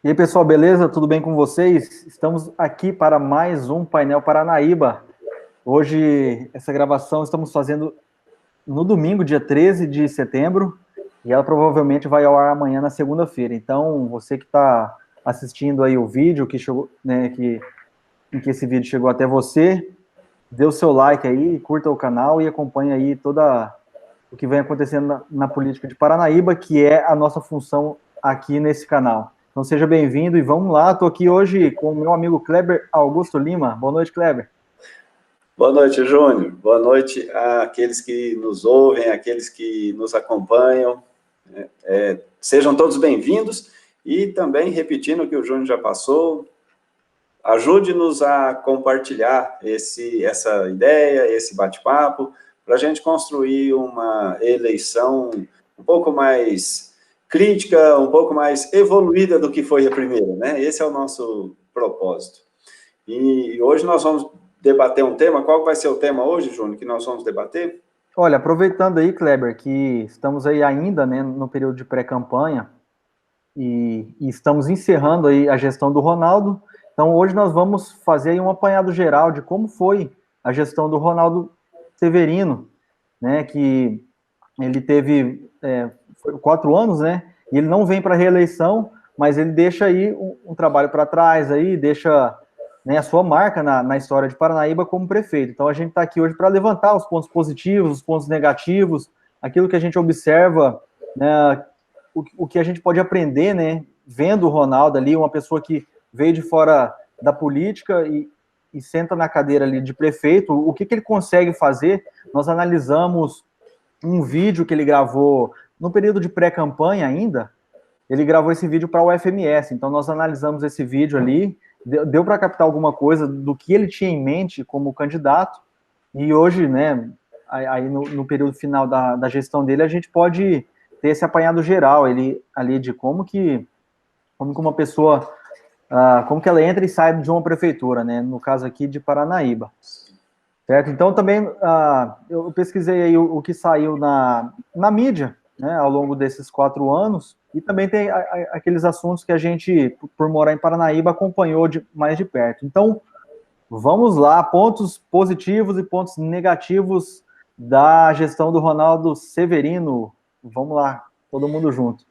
E aí, pessoal, beleza? Tudo bem com vocês? Estamos aqui para mais um Painel Paranaíba. Hoje, essa gravação estamos fazendo no domingo, dia 13 de setembro, e ela provavelmente vai ao ar amanhã, na segunda-feira. Então, você que está assistindo aí o vídeo, que chegou, né, em que esse vídeo chegou até você, dê o seu like aí, curta o canal e acompanhe aí toda o que vem acontecendo na política de Paranaíba, que é a nossa função aqui nesse canal. Então seja bem-vindo e vamos lá. Estou aqui hoje com o meu amigo Kleber Augusto Lima. Boa noite, Kleber. Boa noite, Júnior. Boa noite àqueles que nos ouvem, àqueles que nos acompanham. Sejam todos bem-vindos e também, repetindo o que o Júnior já passou, ajude-nos a compartilhar essa ideia, esse bate-papo, para a gente construir uma eleição um pouco mais crítica, um pouco mais evoluída do que foi a primeira, né? Esse é o nosso propósito. E hoje nós vamos debater um tema. Qual vai ser o tema hoje, Júnior, que nós vamos debater? Olha, aproveitando aí, Kleber, que estamos aí ainda, né, no período de pré-campanha e estamos encerrando aí a gestão do Ronaldo. Então hoje nós vamos fazer aí um apanhado geral de como foi a gestão do Ronaldo Severino, né, que ele teve 4 anos, né? E ele não vem para reeleição, mas ele deixa aí um trabalho para trás, aí deixa, né, a sua marca na história de Paranaíba como prefeito. Então a gente está aqui hoje para levantar os pontos positivos, os pontos negativos, aquilo que a gente observa, né, o que a gente pode aprender, né, vendo o Ronaldo ali, uma pessoa que veio de fora da política e senta na cadeira ali de prefeito, o que ele consegue fazer. Nós analisamos um vídeo que ele gravou no período de pré-campanha ainda. Ele gravou esse vídeo para o FMS, então nós analisamos esse vídeo ali, deu para captar alguma coisa do que ele tinha em mente como candidato, e hoje, né, aí no período final da gestão dele, a gente pode ter esse apanhado geral ele, ali de como que uma pessoa, como que ela entra e sai de uma prefeitura, né, no caso aqui de Paranaíba. Certo? Então, também, eu pesquisei aí o que saiu na mídia, né, ao longo desses 4 anos, e também tem aqueles assuntos que a gente, por morar em Paranaíba, acompanhou mais de perto. Então, vamos lá, pontos positivos e pontos negativos da gestão do Ronaldo Severino. Vamos lá, todo mundo junto.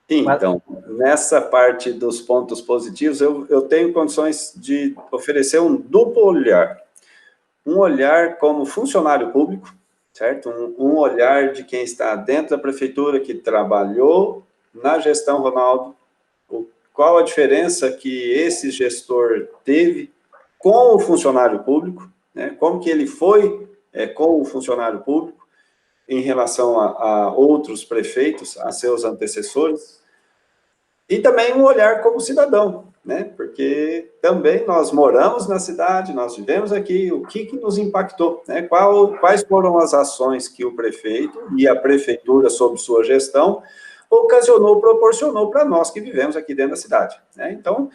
Então, nessa parte dos pontos positivos, eu tenho condições de oferecer um duplo olhar. Um olhar como funcionário público, certo? Um olhar de quem está dentro da prefeitura, que trabalhou na gestão Ronaldo, qual a diferença que esse gestor teve com o funcionário público, né? Como que ele foi com o funcionário público em relação a outros prefeitos, a seus antecessores, e também um olhar como cidadão, né? Porque também nós moramos na cidade, nós vivemos aqui, o que nos impactou, né? Quais foram as ações que o prefeito e a prefeitura, sob sua gestão, ocasionou, proporcionou para nós que vivemos aqui dentro da cidade, né? Então,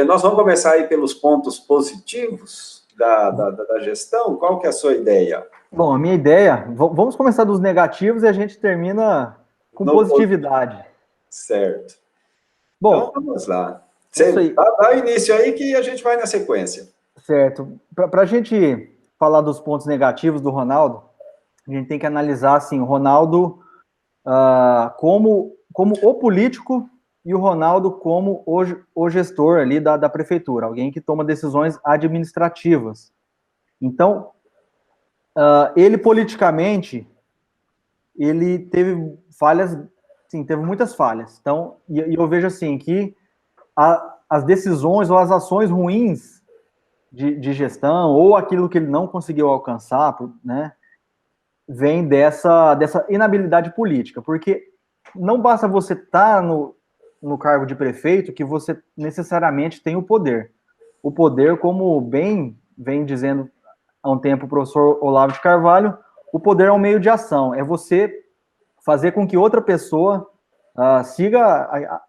nós vamos começar aí pelos pontos positivos da gestão. Qual que é a sua ideia? Bom, a minha ideia, vamos começar dos negativos e a gente termina com positividade. Certo. Então, Bom, vamos lá. isso Você aí. dá início aí que a gente vai na sequência. Certo. Para a gente falar dos pontos negativos do Ronaldo, a gente tem que analisar assim, o Ronaldo como o político e o Ronaldo como o gestor ali da prefeitura, alguém que toma decisões administrativas. Então, ele politicamente, ele teve falhas, sim, teve muitas falhas. Então, e eu vejo assim que as decisões ou as ações ruins de gestão, ou aquilo que ele não conseguiu alcançar, né, vem dessa inabilidade política, porque não basta você estar no cargo de prefeito que você necessariamente tem o poder. O poder, como bem vem dizendo há um tempo o professor Olavo de Carvalho, o poder é um meio de ação, é você fazer com que outra pessoa siga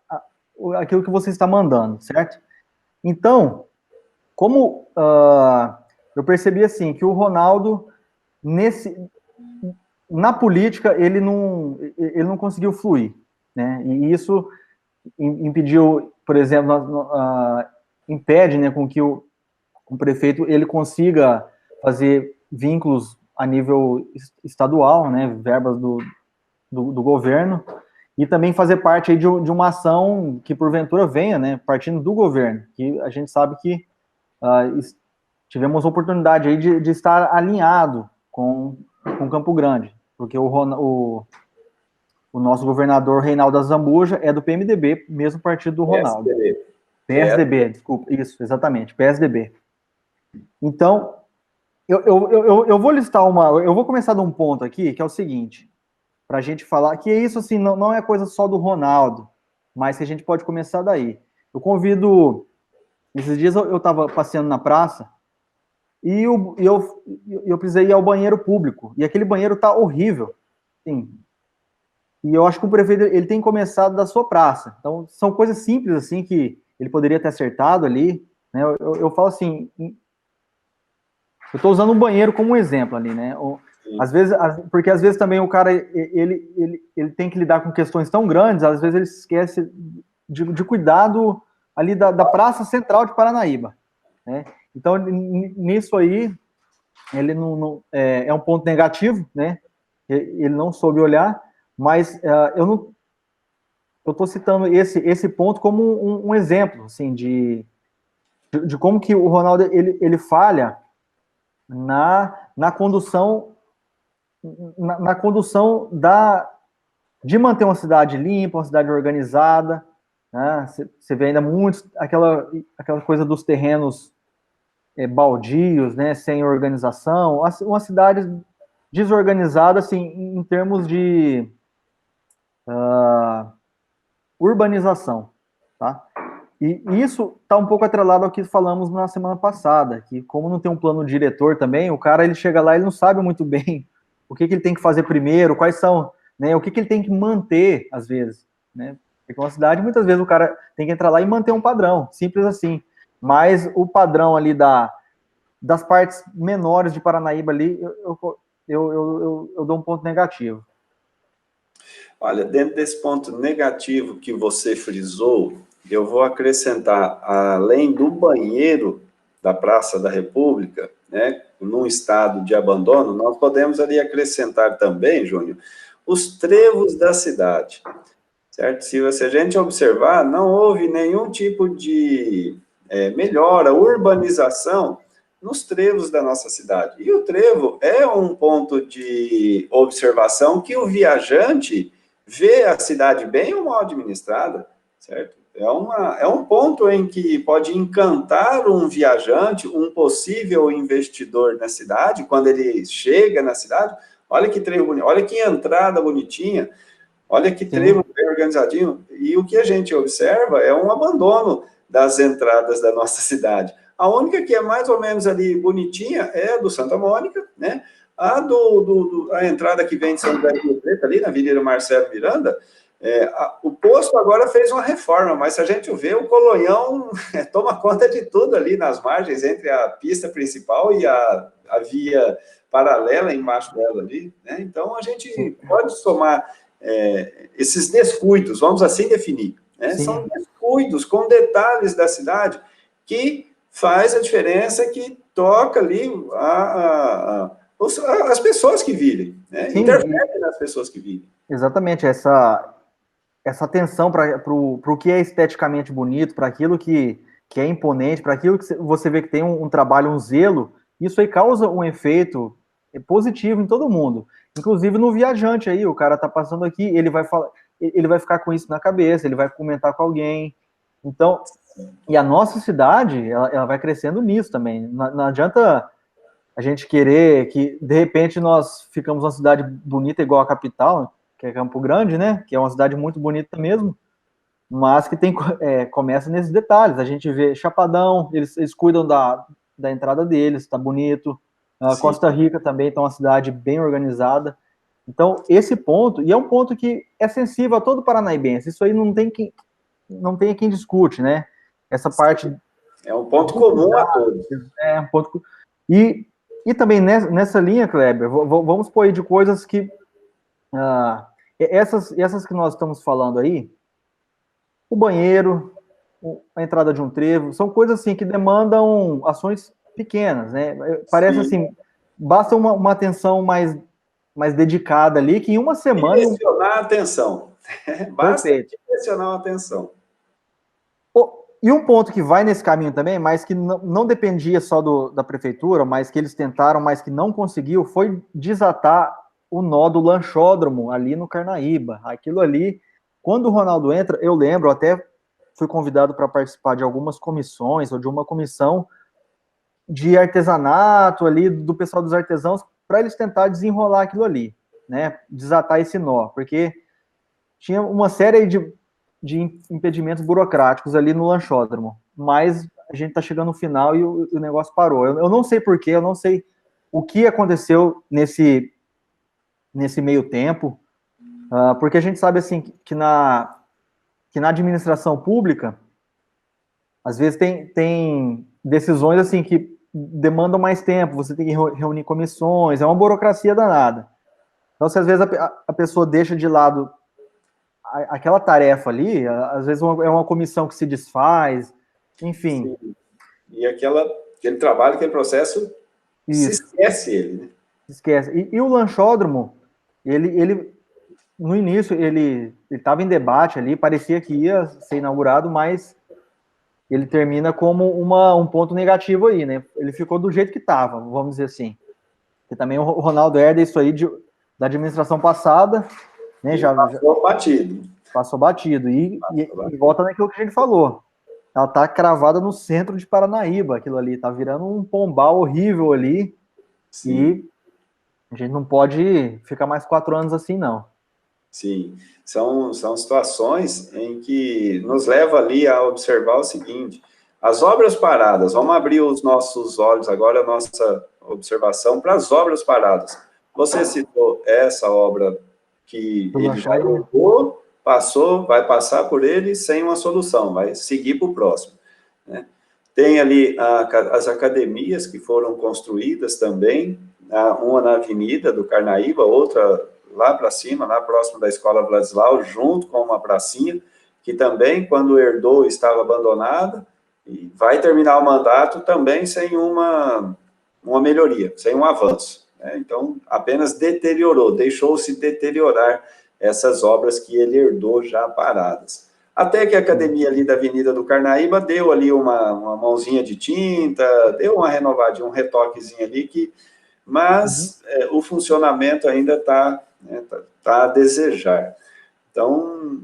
aquilo que você está mandando, certo? Então, como eu percebi assim, que o Ronaldo, na política, ele não conseguiu fluir, né? E isso impediu por exemplo, impede, né, com que o prefeito ele consiga fazer vínculos a nível estadual, né, verbas do governo, e também fazer parte aí de uma ação que porventura venha, né, partindo do governo, que a gente sabe que tivemos oportunidade aí de estar alinhado com Campo Grande, porque o nosso governador Reinaldo Azambuja é do PMDB, mesmo partido do Ronaldo. PSDB, desculpa, isso, exatamente, PSDB. Então, eu vou listar eu vou começar de um ponto aqui, que é o seguinte, para a gente falar, que isso, assim, não é coisa só do Ronaldo, mas que a gente pode começar daí. Eu convido, esses dias eu estava passeando na praça, e eu precisei ir ao banheiro público, e aquele banheiro tá horrível, sim. E eu acho que o prefeito, ele tem começado da sua praça. Então, são coisas simples, assim, que ele poderia ter acertado ali, né? Eu falo assim, eu estou usando um banheiro como um exemplo ali, né? Às vezes, porque às vezes também o cara, ele tem que lidar com questões tão grandes, às vezes ele esquece de cuidado ali da Praça Central de Paranaíba, né? Então, nisso aí, ele é um ponto negativo, né? Ele não soube olhar, mas eu estou citando esse ponto como um exemplo, assim, de como que o Ronaldo ele falha na condução de manter uma cidade limpa, uma cidade organizada, né? Você vê ainda muito aquela coisa dos terrenos baldios, né, sem organização, uma cidade desorganizada, assim, em termos de urbanização, tá? E isso está um pouco atrelado ao que falamos na semana passada, que como não tem um plano diretor também, o cara ele chega lá e não sabe muito bem o que ele tem que fazer primeiro, quais são, né, o que ele tem que manter, às vezes, né? Porque uma cidade, muitas vezes, o cara tem que entrar lá e manter um padrão, simples assim. Mas o padrão ali das partes menores de Paranaíba ali, eu dou um ponto negativo. Olha, dentro desse ponto negativo que você frisou, eu vou acrescentar, além do banheiro da Praça da República, né, num estado de abandono, nós podemos ali acrescentar também, Júnior, os trevos da cidade, certo? Se a gente observar, não houve nenhum tipo de melhora, urbanização nos trevos da nossa cidade. E o trevo é um ponto de observação que o viajante vê a cidade bem ou mal administrada, certo? É um ponto em que pode encantar um viajante, um possível investidor na cidade, quando ele chega na cidade, olha que trevo bonito, olha que entrada bonitinha, olha que trevo bem organizadinho. E o que a gente observa é um abandono das entradas da nossa cidade. A única que é mais ou menos ali bonitinha é a do Santa Mônica, né? A entrada que vem de São José do Rio Preto, ali na Avenida Marcelo Miranda, o posto agora fez uma reforma, mas se a gente vê, o Colonhão toma conta de tudo ali nas margens, entre a pista principal e a via paralela embaixo dela ali, né? Então, a gente pode somar esses descuidos, vamos assim definir, né? São descuidos com detalhes da cidade que faz a diferença, que toca ali as pessoas que vivem, né? Interfere nas pessoas que vivem. Exatamente, essa atenção para o que é esteticamente bonito, para aquilo que é imponente, para aquilo que você vê que tem um trabalho, um zelo, isso aí causa um efeito positivo em todo mundo, inclusive no viajante aí, o cara tá passando aqui, ele vai ficar com isso na cabeça, ele vai comentar com alguém, então, e a nossa cidade, ela vai crescendo nisso também, não adianta a gente querer que, de repente, nós ficamos uma cidade bonita igual a capital, que é Campo Grande, né, que é uma cidade muito bonita mesmo, mas que começa nesses detalhes, a gente vê Chapadão, eles cuidam da entrada deles, tá bonito, Costa Rica também tá uma cidade bem organizada, então esse ponto, e é um ponto que é sensível a todo paranaíbense, isso aí não tem quem discute, né, essa parte... É um ponto comum a todos. É um ponto... E também nessa linha, Kleber, vamos pôr aí de coisas que... essas que nós estamos falando aí, o banheiro, a entrada de um trevo, são coisas assim que demandam ações pequenas, né? Parece Sim. assim, basta uma atenção mais dedicada ali, que em uma semana... Direcionar a atenção. Basta Perfeito. direcionar a atenção. E um ponto que vai nesse caminho também, mas que não dependia só da prefeitura, mas que eles tentaram, mas que não conseguiu, foi desatar o nó do lanchódromo ali no Carnaíba. Aquilo ali, quando o Ronaldo entra, eu lembro, até fui convidado para participar de algumas comissões, ou de uma comissão de artesanato ali, do pessoal dos artesãos, para eles tentar desenrolar aquilo ali, né? Desatar esse nó, porque tinha uma série de impedimentos burocráticos ali no lanchódromo, mas a gente está chegando no final e o negócio parou. Eu não sei porquê, eu não sei o que aconteceu nesse meio tempo, porque a gente sabe assim que na administração pública, às vezes tem decisões assim que demandam mais tempo, você tem que reunir comissões, é uma burocracia danada. Então, se às vezes a pessoa deixa de lado aquela tarefa ali, às vezes é uma comissão que se desfaz, enfim. Sim. E aquele trabalho, aquele processo, se Isso. esquece ele, né? Esquece. E o lanchódromo, ele no início, ele estava em debate ali, parecia que ia ser inaugurado, mas ele termina como um ponto negativo aí, né? Ele ficou do jeito que estava, vamos dizer assim. E também o Ronaldo herda isso aí da administração passada, né? Já passou batido. Passou batido. E volta naquilo que a gente falou. Ela tá cravada no centro de Paranaíba, aquilo ali. Tá virando um pombal horrível ali. Sim. E a gente não pode ficar mais 4 anos assim, não. Sim. São situações em que nos leva ali a observar o seguinte: as obras paradas, vamos abrir os nossos olhos agora, a nossa observação para as obras paradas. Você citou essa obra que ele já errou, passou, vai passar por ele sem uma solução, vai seguir para o próximo, né? Tem ali as academias que foram construídas também, uma na Avenida do Carnaíba, outra lá para cima, lá próximo da Escola Vladislau, junto com uma pracinha, que também, quando herdou, estava abandonada, e vai terminar o mandato também sem uma melhoria, sem um avanço, né? Então, apenas deteriorou, deixou-se deteriorar essas obras que ele herdou já paradas. Até que a academia ali da Avenida do Carnaíba deu ali uma mãozinha de tinta, deu uma renovadinha, um retoquezinho ali, mas o funcionamento ainda está a desejar. Então,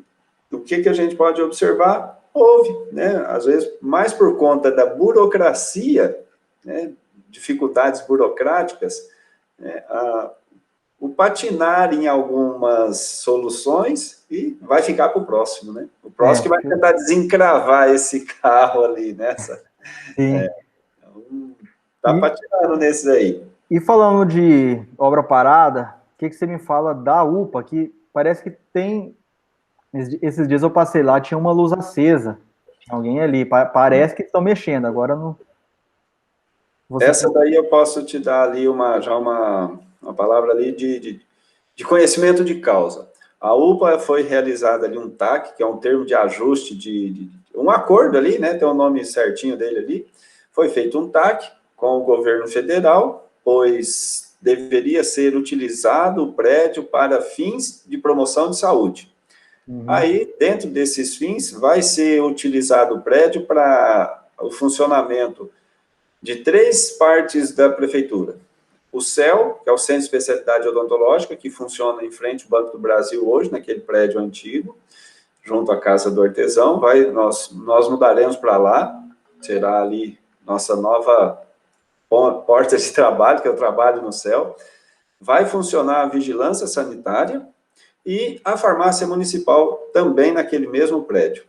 o que a gente pode observar? Houve, né? Às vezes, mais por conta da burocracia, né? Dificuldades burocráticas, né? O patinar em algumas soluções e vai ficar para o próximo, né? O próximo que vai tentar desencravar esse carro ali, nessa. Sim. Tá patinando nesses aí. E falando de obra parada, o que você me fala da UPA, que parece que tem... Esses dias eu passei lá, tinha uma luz acesa. Tinha alguém ali, parece que estão mexendo, agora não... Essa daí eu posso te dar ali já uma palavra ali de conhecimento de causa. A UPA foi realizada ali um TAC, que é um termo de ajuste, um acordo ali, né, tem o nome certinho dele ali. Foi feito um TAC com o governo federal, pois deveria ser utilizado o prédio para fins de promoção de saúde. Aí, dentro desses fins, vai ser utilizado o prédio para o funcionamento de 3 partes da prefeitura. O CEL, que é o Centro de Especialidade Odontológica, que funciona em frente ao Banco do Brasil hoje, naquele prédio antigo, junto à Casa do Artesão. Nós mudaremos para lá, será ali nossa nova porta de trabalho, que é o trabalho no CEL. Vai funcionar a vigilância sanitária e a farmácia municipal também naquele mesmo prédio.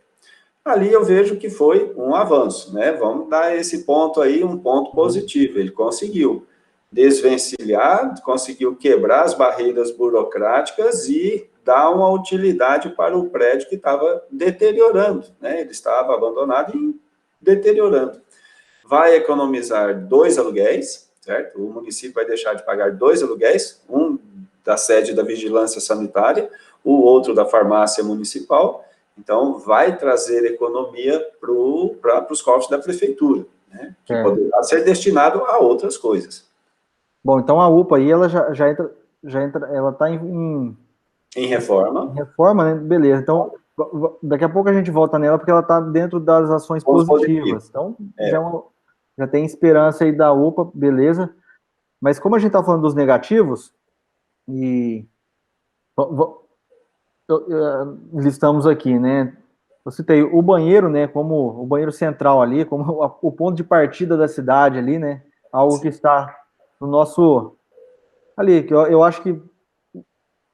Ali eu vejo que foi um avanço, né? Vamos dar esse ponto aí, um ponto positivo. Ele conseguiu desvencilhar, conseguiu quebrar as barreiras burocráticas e dar uma utilidade para o prédio que estava deteriorando, né? Ele estava abandonado e deteriorando. Vai economizar 2 aluguéis, certo? O município vai deixar de pagar 2 aluguéis, um da sede da vigilância sanitária, o outro da farmácia municipal, Então, vai trazer economia para os cofres da prefeitura, né? Que poderá ser destinado a outras coisas. Bom, então a UPA aí, ela já entra, ela está em reforma. Em reforma, né? Beleza. Então, daqui a pouco a gente volta nela, porque ela está dentro das ações positivas. Então, já tem esperança aí da UPA, beleza. Mas como a gente está falando dos negativos, e listamos aqui, né? Eu citei o banheiro, né? Como o banheiro central ali, como o ponto de partida da cidade ali, né? Algo que está no nosso... Ali, que eu acho que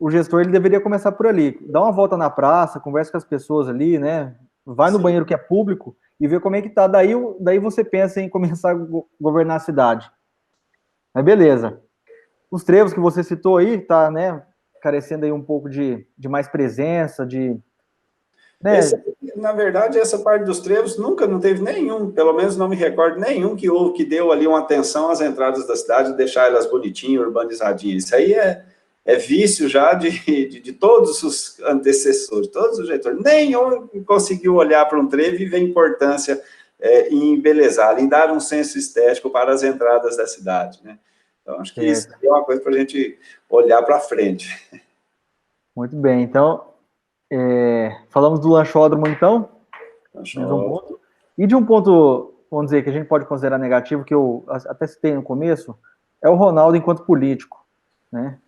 o gestor ele deveria começar por ali. Dá uma volta na praça, conversa com as pessoas ali, né? Vai no banheiro que é público e vê como é que tá. Daí você pensa em começar a governar a cidade. Mas beleza. Os trevos que você citou aí, tá, né? Carecendo aí um pouco de mais presença, de... Né? Na verdade, essa parte dos trevos nunca não teve nenhum, pelo menos não me recordo, nenhum que deu ali uma atenção às entradas da cidade, deixar elas bonitinhas, urbanizadinhas. Isso aí é vício já de todos os antecessores, todos os gestores. Nenhum conseguiu olhar para um trevo e ver importância em embelezar, em dar um senso estético para as entradas da cidade, né? Então, acho que isso é uma coisa para a gente olhar para frente. Muito bem, então, falamos do lanchódromo, então, mais um ponto. E de um ponto, vamos dizer, que a gente pode considerar negativo, que eu até citei no começo, é o Ronaldo enquanto político, né?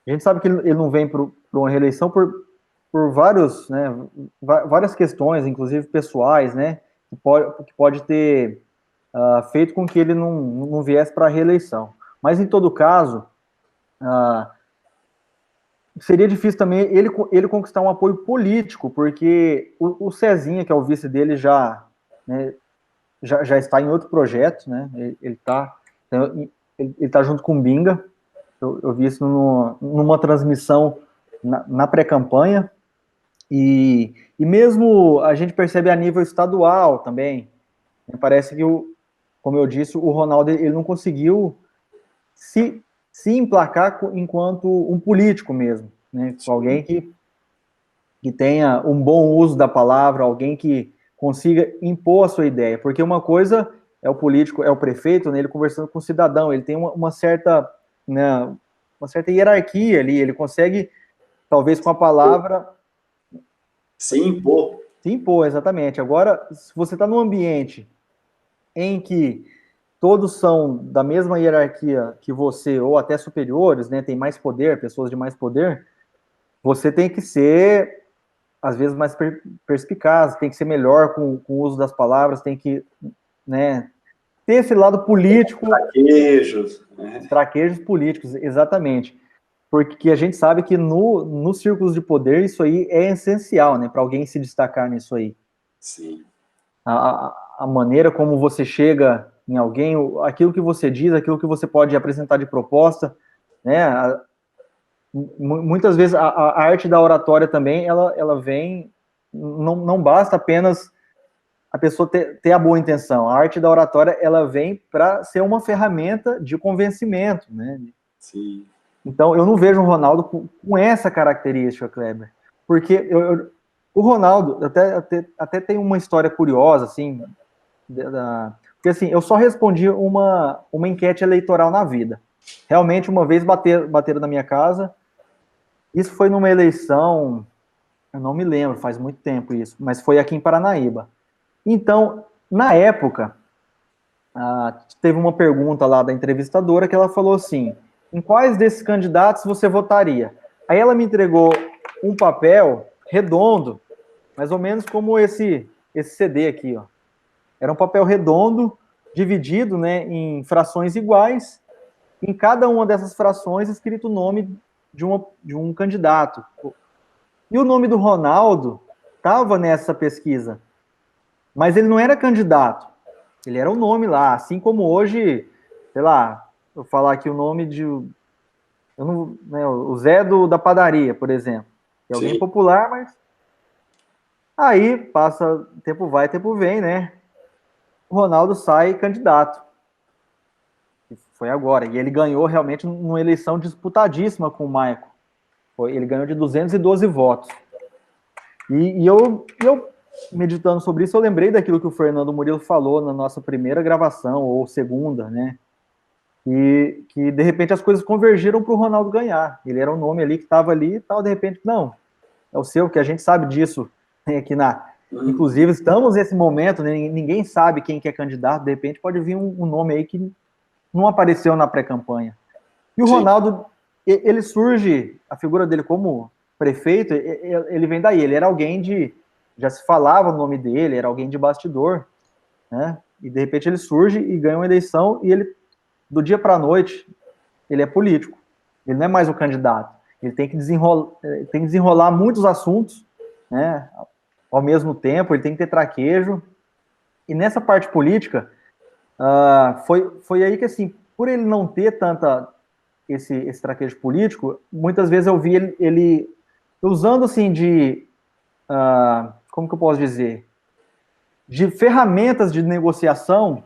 A gente sabe que ele não vem para uma reeleição por vários, né, várias questões, inclusive pessoais, né, que pode ter feito com que ele não viesse para a reeleição. Mas, em todo caso, seria difícil também ele conquistar um apoio político, porque o Cezinha, que é o vice dele, já está em outro projeto, né, ele está junto com o Binga. Eu vi isso numa transmissão na pré-campanha, e mesmo a gente percebe a nível estadual também. Parece que, como eu disse, o Ronaldo ele não conseguiu se emplacar enquanto um político mesmo, né? Alguém que tenha um bom uso da palavra, alguém que consiga impor a sua ideia, porque uma coisa é o político, é o prefeito, né, ele conversando com o cidadão, ele tem uma certa, né, uma certa hierarquia ali, ele consegue, talvez com a palavra... Se impor. Se impor, exatamente. Agora, se você está num ambiente em que todos são da mesma hierarquia que você, ou até superiores, né, tem mais poder, pessoas de mais poder, você tem que ser, às vezes, mais perspicaz, tem que ser melhor com o uso das palavras, tem que, né, ter esse lado político. Traquejos. Traquejos políticos, exatamente. Porque a gente sabe que nos círculos de poder isso aí é essencial, né, para alguém se destacar nisso aí. Sim. A maneira como você chega em alguém, aquilo que você diz, aquilo que você pode apresentar de proposta, né, muitas vezes a arte da oratória também, ela vem, não basta apenas a pessoa ter a boa intenção, a arte da oratória, ela vem para ser uma ferramenta de convencimento, né? Sim. Então, eu não vejo o Ronaldo com essa característica, Kleber, porque o Ronaldo até tem uma história curiosa, assim, porque assim, eu só respondi uma enquete eleitoral na vida. Realmente, uma vez bateram na minha casa, isso foi numa eleição, eu não me lembro, faz muito tempo isso, mas foi aqui em Paranaíba. Então, na época, teve uma pergunta lá da entrevistadora que ela falou assim, em quais desses candidatos você votaria? Aí ela me entregou um papel redondo, mais ou menos como esse CD aqui, ó. Era um papel redondo, dividido, né, em frações iguais, em cada uma dessas frações escrito o nome de um candidato. E o nome do Ronaldo estava nessa pesquisa, mas ele não era candidato, ele era o nome lá, assim como hoje, sei lá, eu falar aqui o nome de... Eu não, né, o Zé da padaria, por exemplo. É alguém Sim. popular, mas... Aí, passa, tempo vai, tempo vem, né? O Ronaldo sai candidato. Foi agora. E ele ganhou realmente numa eleição disputadíssima com o Maicon. Ele ganhou de 212 votos. Eu, meditando sobre isso, eu lembrei daquilo que o Fernando Murilo falou na nossa primeira gravação, ou segunda, né? E que, de repente, as coisas convergiram para o Ronaldo ganhar. Ele era um nome ali que estava ali e tal, de repente, não, é o seu, que a gente sabe disso, né, aqui na... Inclusive, estamos nesse momento, né, ninguém sabe quem que é candidato, de repente pode vir um nome aí que não apareceu na pré-campanha. E o Sim. Ronaldo, ele surge, a figura dele como prefeito, ele vem daí, ele era alguém de... Já se falava o nome dele, era alguém de bastidor, né? E de repente ele surge e ganha uma eleição e ele, do dia para a noite, ele é político. Ele não é mais o candidato. Ele tem que desenrolar muitos assuntos, né? Ao mesmo tempo, ele tem que ter traquejo. E nessa parte política, foi aí que, assim, por ele não ter esse traquejo político, muitas vezes eu vi ele usando, assim, como que eu posso dizer? De ferramentas de negociação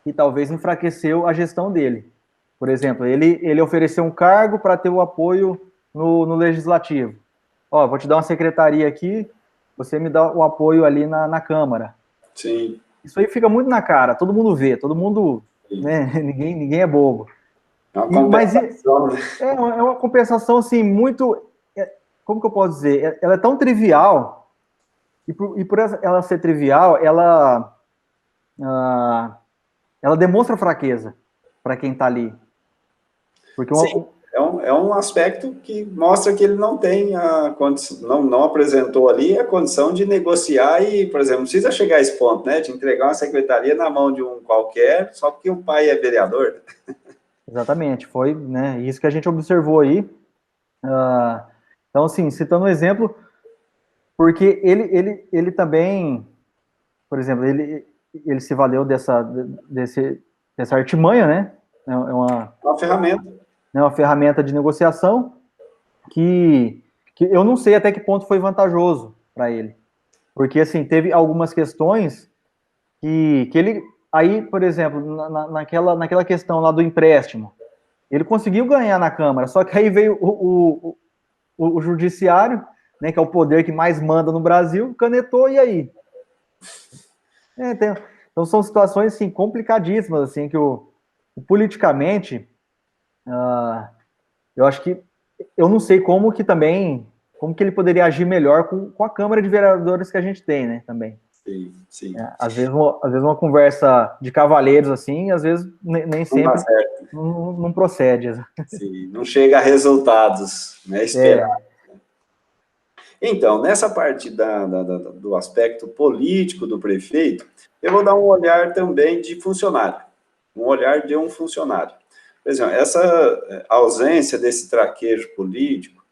que talvez enfraqueceu a gestão dele. Por exemplo, ele ofereceu um cargo para ter o apoio no legislativo. Ó, vou te dar uma secretaria aqui, você me dá o apoio ali na Câmara. Sim. Isso aí fica muito na cara, todo mundo vê, todo mundo, né, ninguém é bobo. É uma compensação, né? É uma compensação, assim, muito... Como que eu posso dizer? Ela é tão trivial, e por ela ser trivial, ela demonstra fraqueza para quem está ali. Porque Sim, é um aspecto que mostra que ele não tem a condição, não apresentou ali a condição de negociar e, por exemplo, não precisa chegar a esse ponto, né, de entregar uma secretaria na mão de um qualquer, só porque o pai é vereador. Exatamente, foi, né, isso que a gente observou aí. Então, assim, citando um exemplo, porque ele também, por exemplo, ele se valeu dessa artimanha, né? É Uma ferramenta. Uma ferramenta de negociação que eu não sei até que ponto foi vantajoso para ele. Porque, assim, teve algumas questões que ele... Aí, por exemplo, naquela questão lá do empréstimo, ele conseguiu ganhar na Câmara, só que aí veio o Judiciário, né, que é o poder que mais manda no Brasil, canetou, e aí? Então são situações, assim, complicadíssimas, assim, que politicamente, eu acho que, eu não sei como que ele poderia agir melhor com a Câmara de Vereadores que a gente tem, né, também. Sim, sim. Às vezes uma conversa de cavalheiros, assim, às vezes nem sempre não procede. Sim, não chega a resultados, né, esperados. Então, nessa parte do aspecto político do prefeito, eu vou dar um olhar também de funcionário, um olhar de um funcionário. Por exemplo, essa ausência desse traquejo político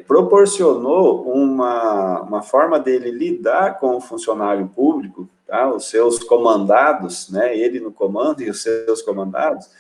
proporcionou uma forma dele lidar com o funcionário público, tá? Os seus comandados, né? Ele no comando e os seus comandados,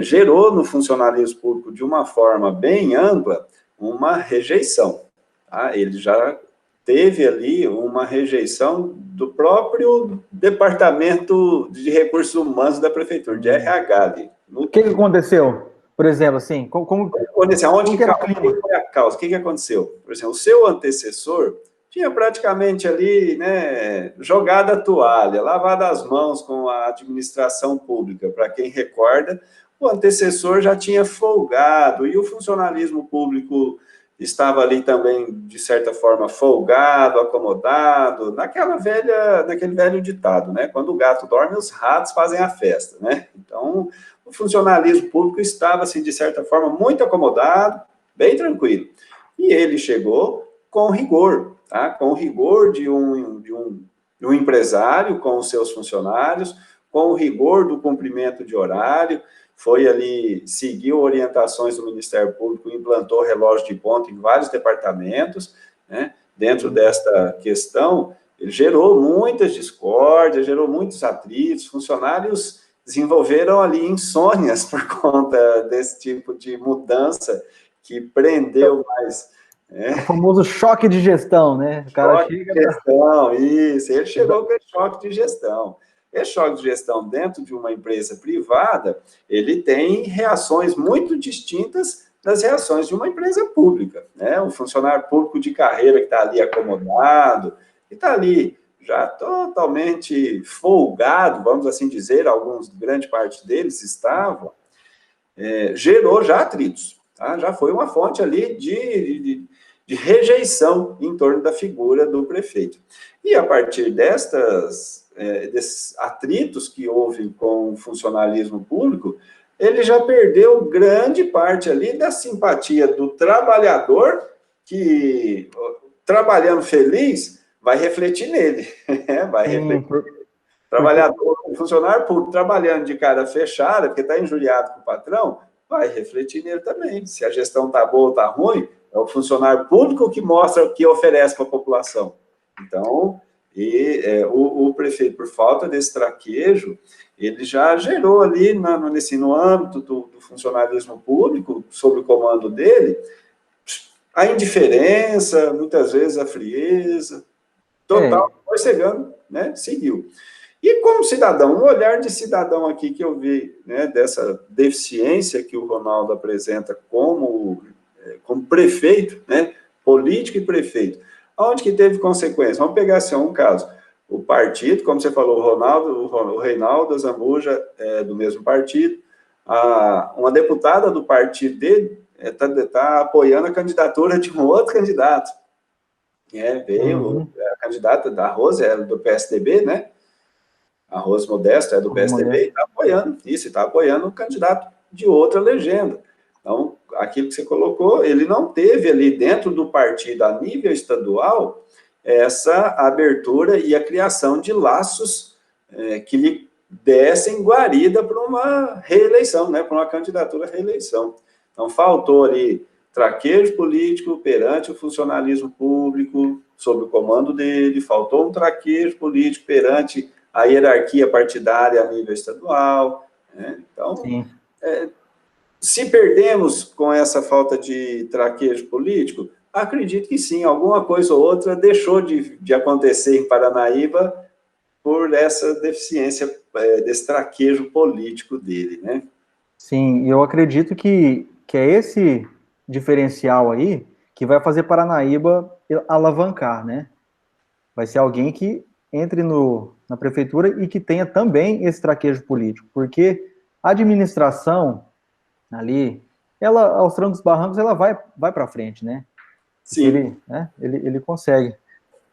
gerou no funcionalismo público de uma forma bem ampla uma rejeição. Tá? Ele já teve ali uma rejeição do próprio Departamento de Recursos Humanos da Prefeitura, de RH ali. O que aconteceu? Por exemplo, assim, como onde foi a causa? O que aconteceu? Por exemplo, o seu antecessor tinha praticamente ali, né, jogado a toalha, lavado as mãos com a administração pública. Para quem recorda, o antecessor já tinha folgado e o funcionalismo público estava ali também, de certa forma, folgado, acomodado, naquele velho ditado, né? Quando o gato dorme, os ratos fazem a festa, né? Então, o funcionalismo público estava, assim, de certa forma, muito acomodado, bem tranquilo. E ele chegou com rigor, tá? Com o rigor de um empresário com os seus funcionários, com o rigor do cumprimento de horário, foi ali, seguiu orientações do Ministério Público, implantou relógio de ponto em vários departamentos, né? Dentro desta questão, ele gerou muitas discórdias, gerou muitos atritos, funcionários desenvolveram ali insônias por conta desse tipo de mudança que prendeu mais... O famoso choque de gestão, né? O cara choque de gestão, isso, ele chegou com choque de gestão. Esse choque de gestão dentro de uma empresa privada, ele tem reações muito distintas das reações de uma empresa pública, né? Um funcionário público de carreira que está ali acomodado, que está ali já totalmente folgado, vamos assim dizer, alguns, grande parte deles estavam, gerou já atritos, tá? Já foi uma fonte ali de rejeição em torno da figura do prefeito. E a partir desses atritos que houve com o funcionalismo público, ele já perdeu grande parte ali da simpatia do trabalhador, que, trabalhando feliz, vai refletir nele, vai refletir. Trabalhador, funcionário público trabalhando de cara fechada, porque está injuriado com o patrão, vai refletir nele também. Se a gestão está boa ou está ruim, é o funcionário público que mostra o que oferece para a população. Então, o prefeito, por falta desse traquejo, ele já gerou ali, no âmbito do funcionalismo público, sob o comando dele, a indiferença, muitas vezes a frieza, total, foi chegando, né, seguiu. E como cidadão, um olhar de cidadão aqui que eu vi, né, dessa deficiência que o Ronaldo apresenta como prefeito, né, político e prefeito, onde que teve consequência? Vamos pegar assim, um caso, o partido, como você falou, o Reinaldo Zambuja é do mesmo partido, uma deputada do partido dele está apoiando a candidatura de um outro candidato, veio a candidata da Rose, ela do PSDB, né, a Rose Modesto é do PSDB, e está apoiando isso, está apoiando um candidato de outra legenda. Então, aquilo que você colocou, ele não teve ali dentro do partido, a nível estadual, essa abertura e a criação de laços que lhe dessem guarida para uma reeleição, né, para uma candidatura à reeleição. Então, faltou ali traquejo político perante o funcionalismo público, sob o comando dele, faltou um traquejo político perante a hierarquia partidária a nível estadual, né? Então, se perdemos com essa falta de traquejo político, acredito que sim, alguma coisa ou outra deixou de acontecer em Paranaíba por essa deficiência, desse traquejo político dele, né? Sim, eu acredito que é esse diferencial aí que vai fazer Paranaíba alavancar, né? Vai ser alguém que entre na prefeitura e que tenha também esse traquejo político, porque a administração ali, ela, aos trancos e barrancos, ela vai para frente, né? Sim. Ele consegue.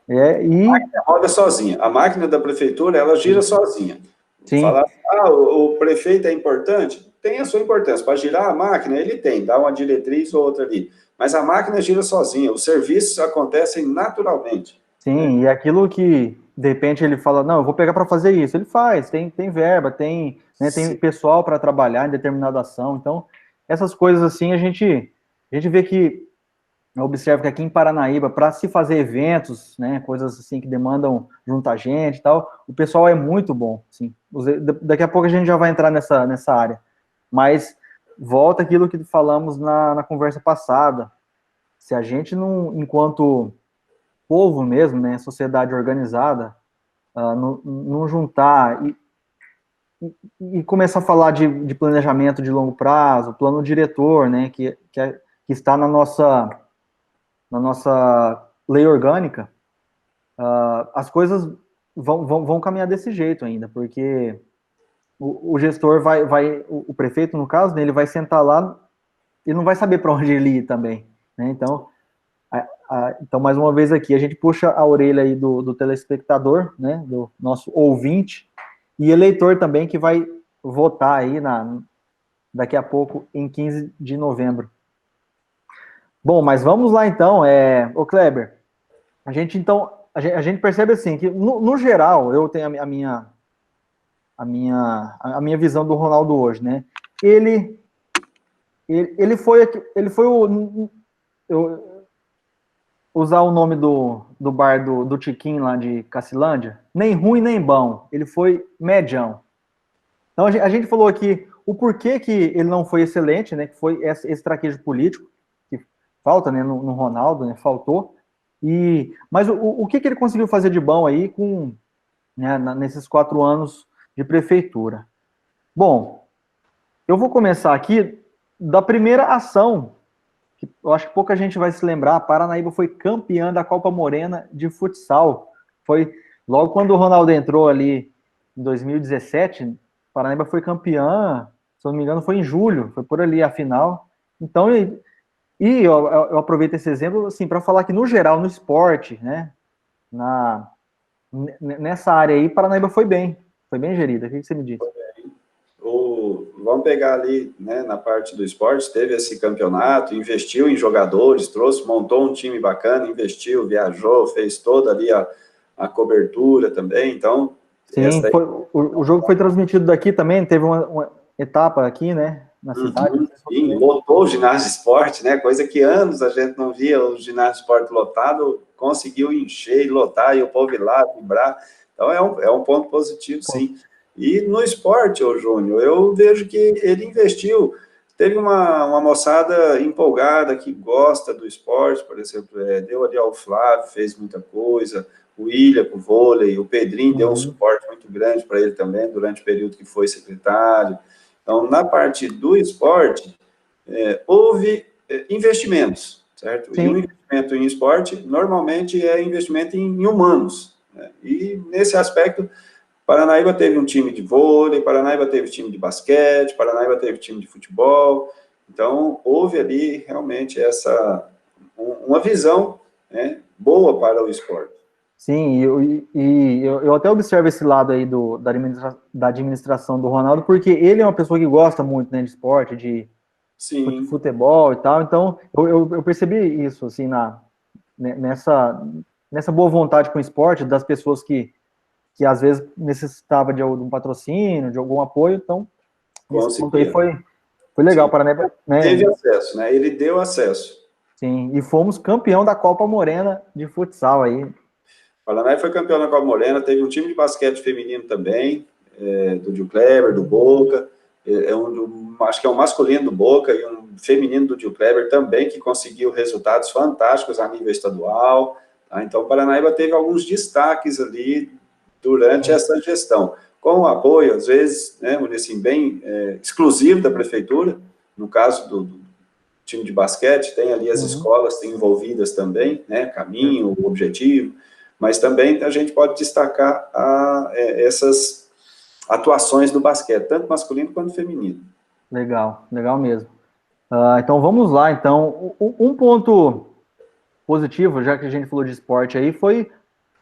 A máquina roda sozinha. A máquina da prefeitura, ela gira sozinha. Sim. Falar, o prefeito é importante? Tem a sua importância. Para girar a máquina, ele tem, dá uma diretriz ou outra ali. Mas a máquina gira sozinha. Os serviços acontecem naturalmente. Sim, e aquilo que, de repente, ele fala, não, eu vou pegar para fazer isso. Ele faz, tem verba, tem pessoal para trabalhar em determinada ação. Então, essas coisas assim, a gente vê que, observa que aqui em Paranaíba, para se fazer eventos, né, coisas assim que demandam juntar gente e tal, o pessoal é muito bom, assim. Daqui a pouco a gente já vai entrar nessa área. Mas volta aquilo que falamos na conversa passada. Se a gente não, enquanto povo mesmo, né, sociedade organizada, não juntar e começar a falar de planejamento de longo prazo, plano diretor, né, que está na nossa lei orgânica, as coisas vão caminhar desse jeito ainda, porque o gestor o prefeito, no caso, né, ele vai sentar lá e não vai saber para onde ele ir também, né, então, mais uma vez aqui, a gente puxa a orelha aí do telespectador, né, do nosso ouvinte, e eleitor também, que vai votar aí daqui a pouco, em 15 de novembro. Bom, mas vamos lá então, ô Kleber, a gente percebe assim, que no geral, eu tenho a minha visão do Ronaldo hoje, né, ele foi usar o nome do bar do Tiquinho lá de Cacilândia, nem ruim nem bom, ele foi medião. Então a gente falou aqui o porquê que ele não foi excelente, né, que foi esse traquejo político, que falta, né, no Ronaldo, né, faltou, mas o que ele conseguiu fazer de bom aí né, nesses 4 anos de prefeitura? Bom, eu vou começar aqui da primeira ação eu acho que pouca gente vai se lembrar, a Paranaíba foi campeã da Copa Morena de futsal. Foi logo quando o Ronaldo entrou ali em 2017, Paranaíba foi campeã, se eu não me engano, foi em julho, foi por ali a final. Então, eu aproveito esse exemplo assim, para falar que, no geral, no esporte, né, nessa área aí, Paranaíba foi bem gerida. O que você me diz? Vamos pegar ali, né, na parte do esporte, teve esse campeonato, investiu em jogadores, montou um time bacana, investiu, viajou, fez toda ali a cobertura também, então... Sim, o jogo foi transmitido daqui também, teve uma etapa aqui, né, na cidade. Sim, lotou o ginásio de esporte, né, coisa que anos a gente não via o ginásio de esporte lotado, conseguiu encher e lotar, e o povo ir lá, vibrar, então é um ponto positivo, sim. E no esporte, ô Júnior, eu vejo que ele investiu, teve uma moçada empolgada que gosta do esporte, por exemplo, deu ali ao Flávio, fez muita coisa, o William com o vôlei, o Pedrinho deu um suporte muito grande para ele também, durante o período que foi secretário. Então, na parte do esporte, houve investimentos, certo? Sim. E o investimento em esporte, normalmente, é investimento em humanos, né? E, nesse aspecto, Paranaíba teve um time de vôlei, Paranaíba teve time de basquete, Paranaíba teve time de futebol, então houve ali realmente uma visão, né, boa para o esporte. Sim, eu até observo esse lado aí da administração do Ronaldo, porque ele é uma pessoa que gosta muito, né, de esporte, de futebol e tal, então eu percebi isso, assim, nessa boa vontade com o esporte, das pessoas que às vezes necessitava de um patrocínio, de algum apoio, então esse ponto aí foi legal para, né? Teve acesso, né? Ele deu acesso. Sim, e fomos campeão da Copa Morena de futsal aí. Paranaíba foi campeão da Copa Morena, teve um time de basquete feminino também, do Gil Kleber, do Boca, acho que é um masculino do Boca e um feminino do Gil Kleber também, que conseguiu resultados fantásticos a nível estadual. Tá? Então, Paranaíba teve alguns destaques ali durante essa gestão, com o apoio, às vezes, né, assim, bem exclusivo da prefeitura, no caso do time de basquete, tem ali as escolas envolvidas também, né, Caminho, o Objetivo, mas também a gente pode destacar essas atuações do basquete, tanto masculino quanto feminino. Legal, legal mesmo. Então vamos lá, então. Um ponto positivo, já que a gente falou de esporte aí, foi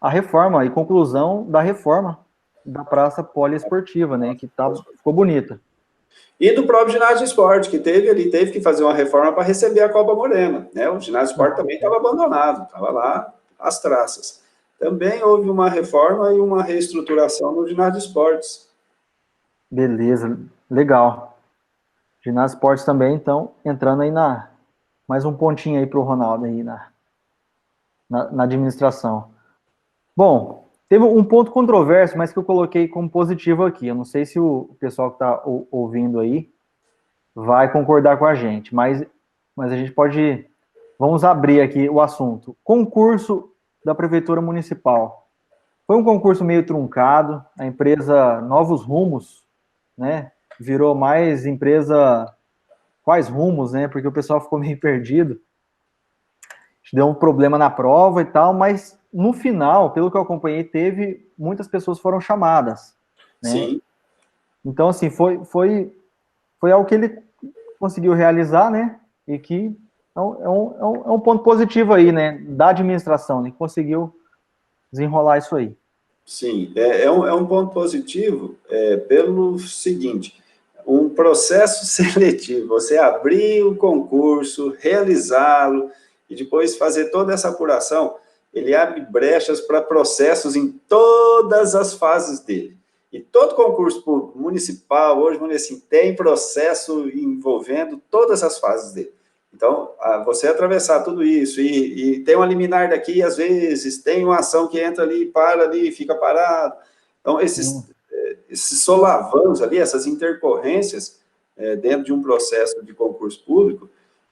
a reforma e conclusão da reforma da Praça Poliesportiva, né, que ficou bonita. E do próprio ginásio de esporte, que teve que fazer uma reforma para receber a Copa Morena, né? O ginásio de esporte também estava abandonado, estava lá às traças. Também houve uma reforma e uma reestruturação no ginásio de esportes. Beleza, legal. Ginásio de esportes também, então, entrando aí mais um pontinho aí para o Ronaldo aí na administração. Bom, teve um ponto controverso, mas que eu coloquei como positivo aqui. Eu não sei se o pessoal que está ouvindo aí vai concordar com a gente, mas a gente pode... Vamos abrir aqui o assunto. Concurso da Prefeitura Municipal. Foi um concurso meio truncado, a empresa Novos Rumos, né, virou mais empresa Quais Rumos, né, porque o pessoal ficou meio perdido. Deu um problema na prova e tal, mas no final, pelo que eu acompanhei, muitas pessoas foram chamadas, né? Sim. Então, assim, foi algo que ele conseguiu realizar, né? E que é um ponto positivo aí, né? Da administração, né? Que conseguiu desenrolar isso aí. Sim, é um ponto positivo pelo seguinte, um processo seletivo, você abrir o concurso, realizá-lo e depois fazer toda essa apuração, ele abre brechas para processos em todas as fases dele. E todo concurso municipal, hoje, assim, tem processo envolvendo todas as fases dele. Então, você atravessar tudo isso, e tem uma liminar daqui, às vezes, tem uma ação que entra ali, para ali, fica parado. Então, esses solavancos ali, essas intercorrências, dentro de um processo de concurso público,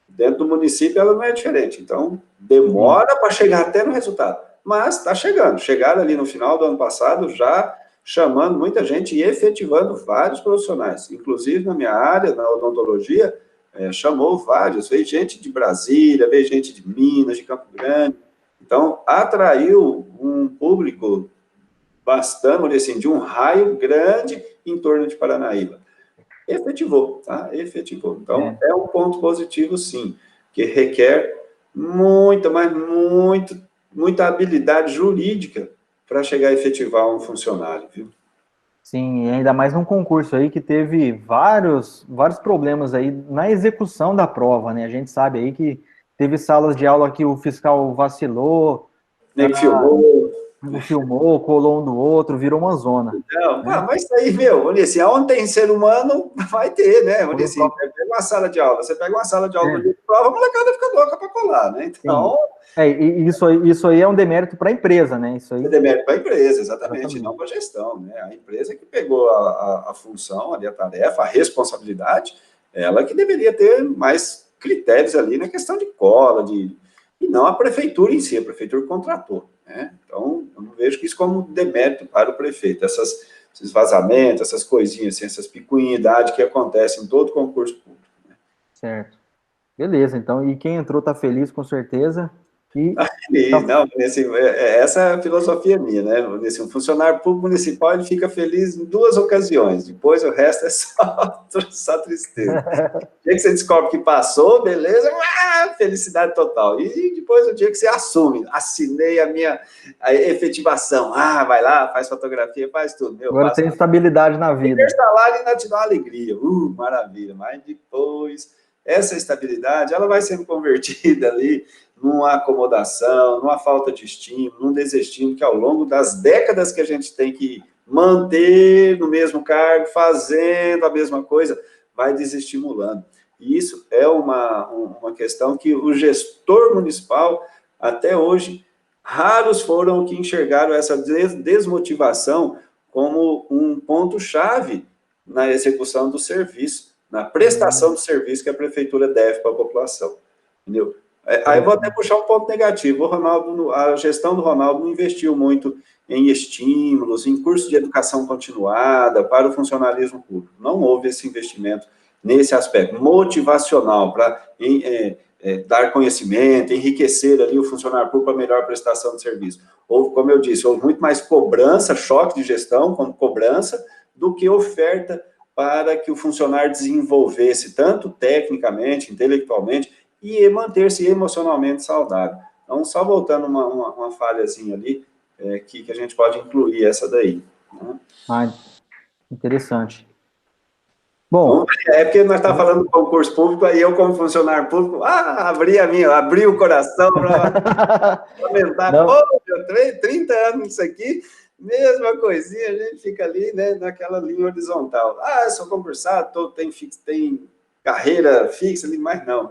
dentro do município, ela não é diferente. Então, demora para chegar até no resultado, mas está chegando. Chegaram ali no final do ano passado, já chamando muita gente e efetivando vários profissionais, inclusive na minha área, na odontologia, chamou vários, veio gente de Brasília, veio gente de Minas, de Campo Grande, então atraiu um público bastante, assim, de um raio grande em torno de Paranaíba. Efetivou, tá? Efetivou. Então, é um ponto positivo, sim, que requer muita habilidade jurídica para chegar a efetivar um funcionário, viu? Sim, e ainda mais num concurso aí que teve vários problemas aí na execução da prova, né? A gente sabe aí que teve salas de aula que o fiscal vacilou, Nem que filmou. filmou, colou um do outro, virou uma zona. Não, Né? mas isso aí, meu, assim, onde tem ser humano, vai ter, né? Assim, pega uma sala de aula, você pega uma sala de aula no dia de prova, a molecada fica louca para colar, né? Então... e isso aí é um demérito para a empresa, né? Isso aí... É demérito para a empresa, exatamente, não para a gestão, né? A empresa que pegou a função ali, a tarefa, a responsabilidade, ela que deveria ter mais critérios ali na questão de cola, e não a prefeitura em si, a prefeitura contratou, né? Então, eu não vejo isso como demérito para o prefeito, esses vazamentos, essas coisinhas, assim, essas picuinhidades que acontecem em todo concurso público. Né? Certo. Beleza, então, e quem entrou está feliz, com certeza. Feliz, não, essa é a filosofia minha, né? Um funcionário público municipal, ele fica feliz em 2 ocasiões, depois o resto é só tristeza. O dia que você descobre que passou, beleza, felicidade total. E depois o dia que você assume, assinei a efetivação, vai lá, faz fotografia, faz tudo. Meu, agora tem estabilidade na vida. Primeiro salário ainda te dá uma alegria, maravilha, mas depois, essa estabilidade, ela vai sendo convertida ali numa acomodação, numa falta de estímulo, num desestímulo que ao longo das décadas que a gente tem que manter no mesmo cargo, fazendo a mesma coisa, vai desestimulando. E isso é uma questão que o gestor municipal, até hoje, raros foram que enxergaram essa desmotivação como um ponto-chave na execução do serviço, na prestação do serviço que a prefeitura deve para a população. Entendeu? Aí eu vou até puxar um ponto negativo. A gestão do Ronaldo não investiu muito em estímulos, em cursos de educação continuada para o funcionalismo público. Não houve esse investimento nesse aspecto motivacional para dar conhecimento, enriquecer ali o funcionário público para melhor prestação de serviço. Houve, como eu disse, houve muito mais cobrança, choque de gestão como cobrança, do que oferta para que o funcionário desenvolvesse tanto tecnicamente, intelectualmente, e manter-se emocionalmente saudável. Então, só voltando uma falhazinha ali, que a gente pode incluir essa daí. Né? Interessante. Bom, então, porque nós estamos falando do concurso público, aí eu, como funcionário público, abri o coração para comentar, eu tenho 30 anos nisso aqui, mesma coisinha, a gente fica ali, né, naquela linha horizontal. Eu sou concursado, tem carreira fixa ali, mas não,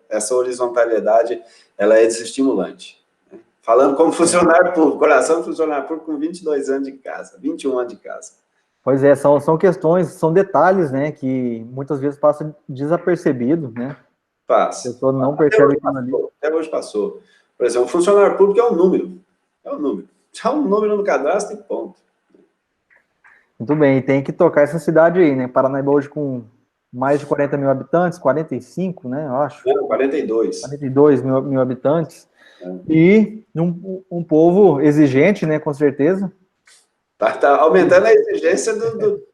essa horizontalidade, ela é desestimulante. Né? Falando como funcionário público, coração de funcionário público com 22 anos de casa, 21 anos de casa. Pois é, são questões, são detalhes, né, que muitas vezes passam desapercebido, né? Passa. A pessoa não percebe aquilo ali. Até hoje passou. Por exemplo, o funcionário público é um número. Já um número no cadastro e ponto. Muito bem, tem que tocar essa cidade aí, né? Paranaíba hoje com mais de 40 mil habitantes, 45, né, eu acho. Não, 42. 42 mil habitantes. E um povo exigente, né, com certeza. Tá aumentando a exigência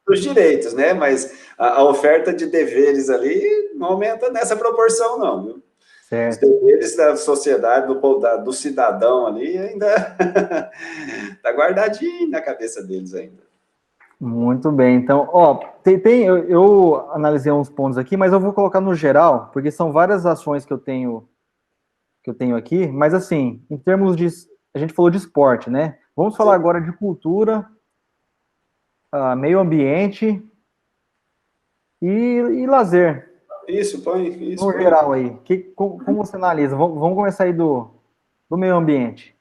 dos direitos, né? Mas a oferta de deveres ali não aumenta nessa proporção, não. Viu? Certo. Os deveres da sociedade, do cidadão ali, ainda tá guardadinho na cabeça deles ainda. Muito bem. Então, eu analisei uns pontos aqui, mas eu vou colocar no geral, porque são várias ações que eu tenho aqui, mas assim, em termos de... A gente falou de esporte, né? Vamos falar agora de cultura, meio ambiente e lazer. Isso, põe isso. No geral aí, como você analisa? Vamos começar aí do meio ambiente.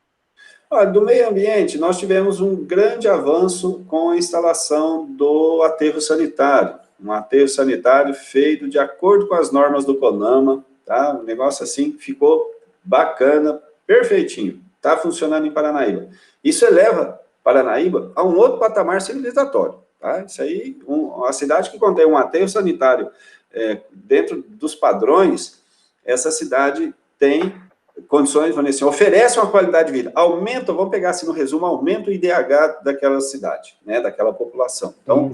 Do meio ambiente, nós tivemos um grande avanço com a instalação do aterro sanitário. Um aterro sanitário feito de acordo com as normas do CONAMA, tá? Um negócio assim ficou bacana, perfeitinho. Está funcionando em Paranaíba. Isso eleva Paranaíba a um outro patamar civilizatório. Tá? Isso aí, a cidade que contém um aterro sanitário dentro dos padrões, essa cidade tem condições, vamos dizer assim, oferece uma qualidade de vida, aumenta, vamos pegar assim no resumo, aumenta o IDH daquela cidade, né, daquela população. Então,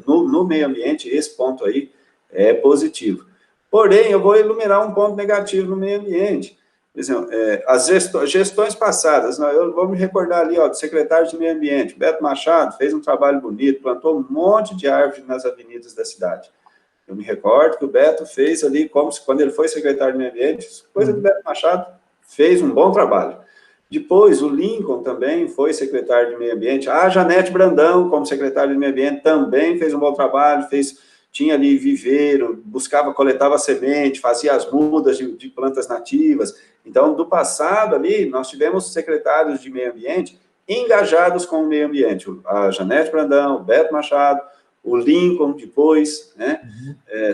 no meio ambiente, esse ponto aí é positivo. Porém, eu vou enumerar um ponto negativo no meio ambiente. Por exemplo, as gestões passadas, eu vou me recordar ali, do secretário de meio ambiente, Beto Machado, fez um trabalho bonito, plantou um monte de árvores nas avenidas da cidade. Eu me recordo que o Beto fez ali, como se, quando ele foi secretário de meio ambiente, coisa do Beto Machado, fez um bom trabalho. Depois, o Lincoln também foi secretário de meio ambiente, a Janete Brandão, como secretária de meio ambiente, também fez um bom trabalho, tinha ali viveiro, coletava semente, fazia as mudas de plantas nativas. Então, do passado ali, nós tivemos secretários de meio ambiente engajados com o meio ambiente. A Janete Brandão, o Beto Machado, o Lincoln depois, né?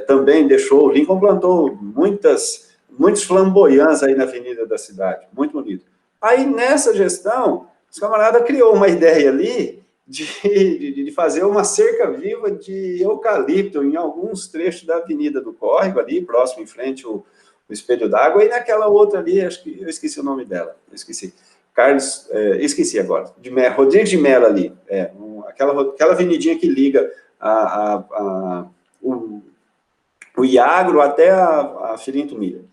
Também o Lincoln plantou muitos flamboyants aí na avenida da cidade, muito bonito. Aí, nessa gestão, os camaradas criou uma ideia ali de fazer uma cerca viva de eucalipto em alguns trechos da Avenida do Córrego, ali, próximo, em frente o Espelho d'Água, e naquela outra ali, acho que eu esqueci o nome dela, esqueci agora, Rodrigues de Mello ali, aquela avenidinha que liga o Iagro até a Filinto Miller.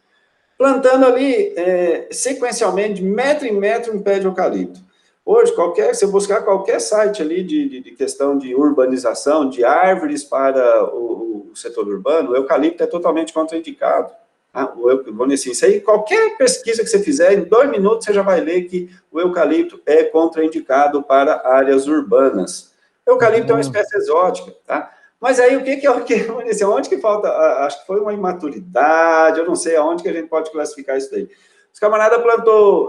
Plantando ali, sequencialmente, de metro em metro, um pé de eucalipto. Hoje, se buscar qualquer site ali de questão de urbanização, de árvores para o setor urbano, o eucalipto é totalmente contraindicado. Tá? Vamos dizer assim, isso aí, qualquer pesquisa que você fizer, em 2 minutos você já vai ler que o eucalipto é contraindicado para áreas urbanas. O eucalipto é uma espécie exótica, tá? Mas aí, onde que falta? Acho que foi uma imaturidade, eu não sei aonde que a gente pode classificar isso daí. Os camaradas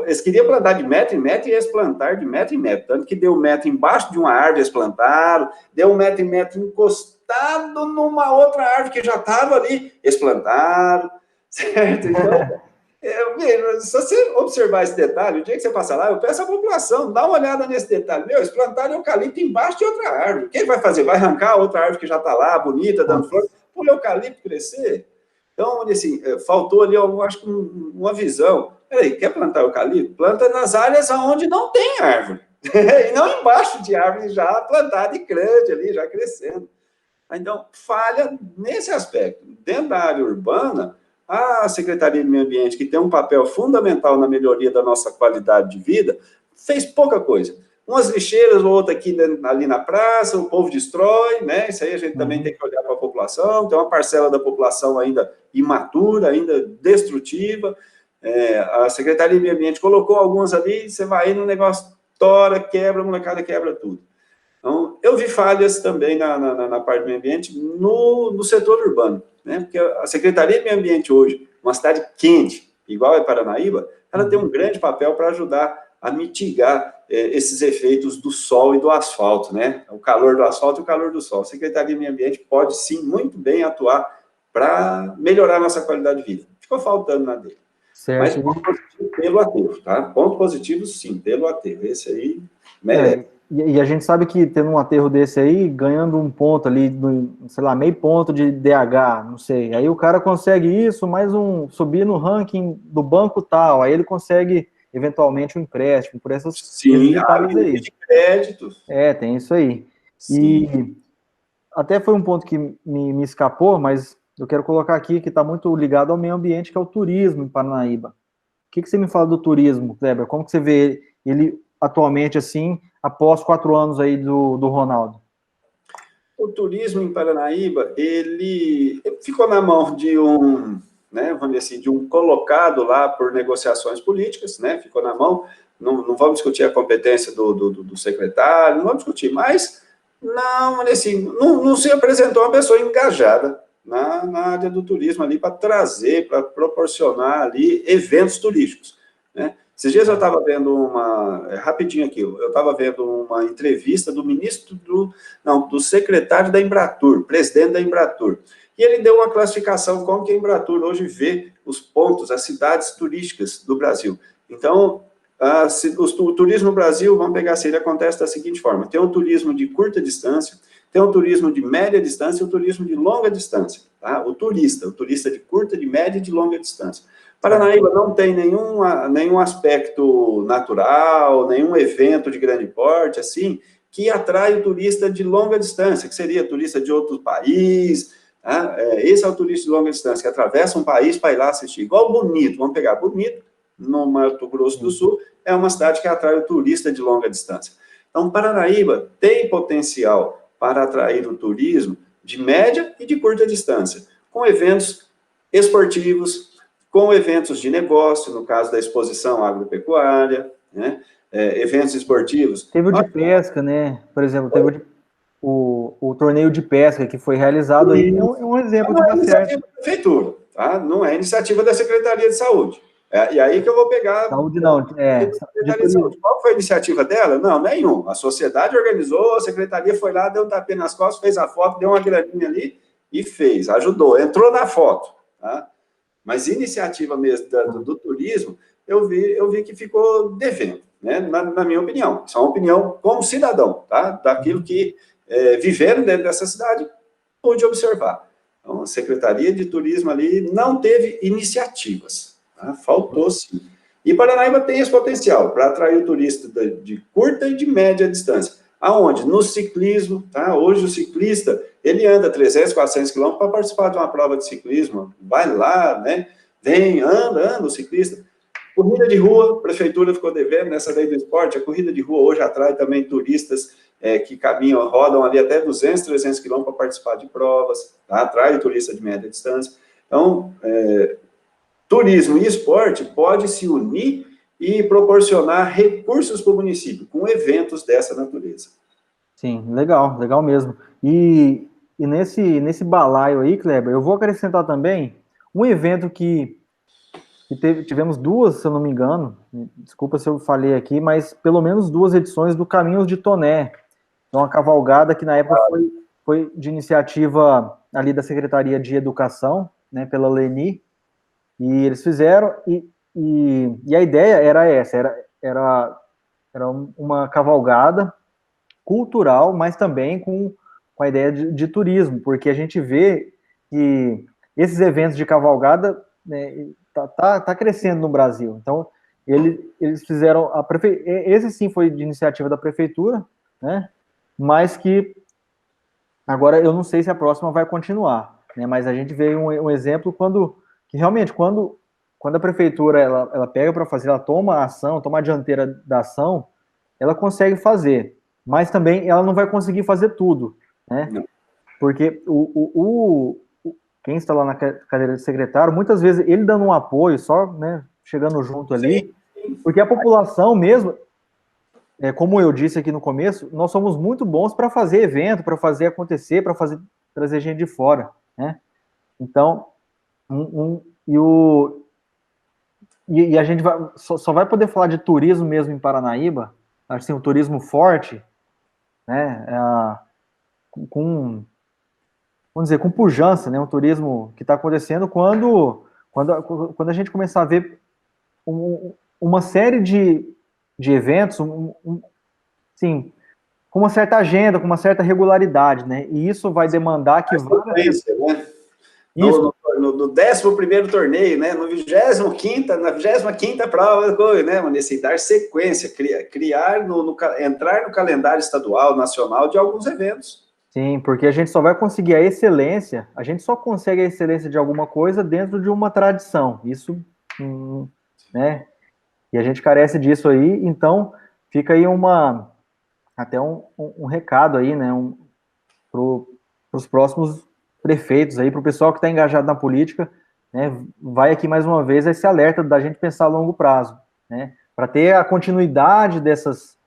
eles queriam plantar de metro em metro e eles plantaram de metro em metro. Tanto que deu 1 metro embaixo de uma árvore, eles plantaram, deu 1 metro em metro encostado numa outra árvore que já estava ali, eles plantaram, certo? Então, se você observar esse detalhe, o dia que você passar lá, eu peço à população, dá uma olhada nesse detalhe. Eles plantaram eucalipto embaixo de outra árvore. Quem vai fazer? Vai arrancar a outra árvore que já está lá, bonita, dando flor, para o eucalipto crescer? Então, assim, faltou ali, eu acho que uma visão. Peraí, quer plantar eucalipto? Planta nas áreas onde não tem árvore. E não embaixo de árvore já plantada e grande ali, já crescendo. Então, falha nesse aspecto. Dentro da área urbana, a Secretaria de Meio Ambiente, que tem um papel fundamental na melhoria da nossa qualidade de vida, fez pouca coisa. Umas lixeiras ou outra aqui ali na praça, o povo destrói, né? Isso aí a gente também tem que olhar para a população, tem uma parcela da população ainda imatura, ainda destrutiva. A Secretaria de Meio Ambiente colocou algumas ali, você vai aí no negócio, tora, quebra, a molecada quebra tudo. Então, eu vi falhas também na parte do meio ambiente no setor urbano, né? Porque a Secretaria de Meio Ambiente hoje, uma cidade quente, igual é Paranaíba, ela tem um grande papel para ajudar a mitigar esses efeitos do sol e do asfalto, né? O calor do asfalto e o calor do sol. A Secretaria de Meio Ambiente pode, sim, muito bem atuar para melhorar a nossa qualidade de vida. Ficou faltando na dele. Certo. Mas ponto positivo pelo aterro, tá? Ponto positivo, sim, pelo aterro. Esse aí merece. E a gente sabe que tendo um aterro desse aí, ganhando um ponto ali, sei lá, meio ponto de DH, não sei. Aí o cara consegue isso, subir no ranking do banco tal. Aí ele consegue eventualmente um empréstimo por esses detalhes aí. De crédito. Tem isso aí. Sim. E até foi um ponto que me escapou, mas eu quero colocar aqui que está muito ligado ao meio ambiente, que é o turismo em Paranaíba. O que você me fala do turismo, Kleber? Como que você vê ele atualmente, assim, após 4 anos aí do Ronaldo? O turismo em Paranaíba, ele ficou na mão de né, vamos dizer assim, de um colocado lá por negociações políticas, né, ficou na mão, não vamos discutir a competência do secretário, não vamos discutir, mas não se apresentou uma pessoa engajada na área do turismo ali para trazer, para proporcionar ali eventos turísticos, né. Esses dias eu estava vendo rapidinho aqui, eu estava vendo uma entrevista do do secretário da Embratur, presidente da Embratur, e ele deu uma classificação como que a Embratur hoje vê os pontos, as cidades turísticas do Brasil. Então, o turismo no Brasil, vamos pegar assim, ele acontece da seguinte forma: tem um turismo de curta distância, tem um turismo de média distância e um turismo de longa distância. Tá? O turista de curta, de média e de longa distância. Paranaíba não tem nenhum aspecto natural, nenhum evento de grande porte, assim, que atrai o turista de longa distância, que seria turista de outro país. Tá? Esse é o turista de longa distância, que atravessa um país para ir lá assistir. Igual Bonito, vamos pegar Bonito, no Mato Grosso do Sul, é uma cidade que atrai o turista de longa distância. Então, Paranaíba tem potencial para atrair o turismo de média e de curta distância, com eventos esportivos, com eventos de negócio, no caso da exposição agropecuária, né? Eventos esportivos. Teve o de pesca, né? Por exemplo, teve o torneio de pesca que foi realizado aí, é um exemplo que dá certo. Não é iniciativa da prefeitura, tá? Não é iniciativa da Secretaria de Saúde. E aí que eu vou pegar... Saúde não, Secretaria de Saúde. Qual foi a iniciativa dela? Não, nenhum. A sociedade organizou, a Secretaria foi lá, deu um tapinha nas costas, fez a foto, deu uma graninha ali e fez, ajudou, entrou na foto, tá? Mas iniciativa mesmo do turismo, eu vi que ficou devendo, né? Na minha opinião. Isso é uma opinião como cidadão, tá? Daquilo que vivendo dentro dessa cidade, pude observar. Então, a Secretaria de Turismo ali não teve iniciativas, tá? Faltou sim. E Paranaíba tem esse potencial para atrair o turista de curta e de média distância. Aonde? No ciclismo, tá? Hoje o ciclista, ele anda 300, 400 quilômetros para participar de uma prova de ciclismo, vai lá, né? Vem, anda o ciclista. Corrida de rua, a prefeitura ficou devendo nessa lei do esporte, a corrida de rua hoje atrai também turistas que caminham, rodam ali até 200, 300 quilômetros para participar de provas, tá? Atrai turista de média distância. Então, turismo e esporte pode se unir e proporcionar recursos para o município, com eventos dessa natureza. Sim, legal, legal mesmo. E nesse balaio aí, Kleber, eu vou acrescentar também um evento que tivemos duas, se eu não me engano, desculpa se eu falei aqui, mas pelo menos duas edições do Caminhos de Toné, uma cavalgada que na época foi de iniciativa ali da Secretaria de Educação, né, pela Leni, e eles fizeram, e a ideia era essa, era uma cavalgada cultural, mas também com a ideia de turismo, porque a gente vê que esses eventos de cavalgada, né, tá crescendo no Brasil. Então, eles fizeram, esse sim foi de iniciativa da prefeitura, né, mas que agora eu não sei se a próxima vai continuar, né, mas a gente vê um exemplo que realmente, quando a prefeitura ela pega para fazer, ela toma a ação, toma a dianteira da ação, ela consegue fazer, mas também ela não vai conseguir fazer tudo, né? Não. Porque quem está lá na cadeira de secretário, muitas vezes ele dando um apoio, só, né, chegando junto ali, porque a população mesmo, como eu disse aqui no começo, nós somos muito bons para fazer evento, para fazer acontecer, para trazer gente de fora, né? Então, e a gente só vai poder falar de turismo mesmo em Paranaíba, assim, um turismo forte, né, vamos dizer, com pujança, né, um turismo que está acontecendo quando a gente começar a ver uma série de eventos, sim, com uma certa agenda, com uma certa regularidade, né, e isso vai demandar que várias... Né? No 11º torneio, né, na 25ª prova, né, Maneci, dar sequência, entrar no calendário estadual, nacional de alguns eventos. Sim, porque a gente só vai conseguir a excelência, a gente só consegue a excelência de alguma coisa dentro de uma tradição, isso, né, e a gente carece disso aí, então fica aí até um recado aí, né, para os próximos prefeitos aí, para o pessoal que está engajado na política, né, vai aqui mais uma vez esse alerta da gente pensar a longo prazo, né, para ter a continuidade dessas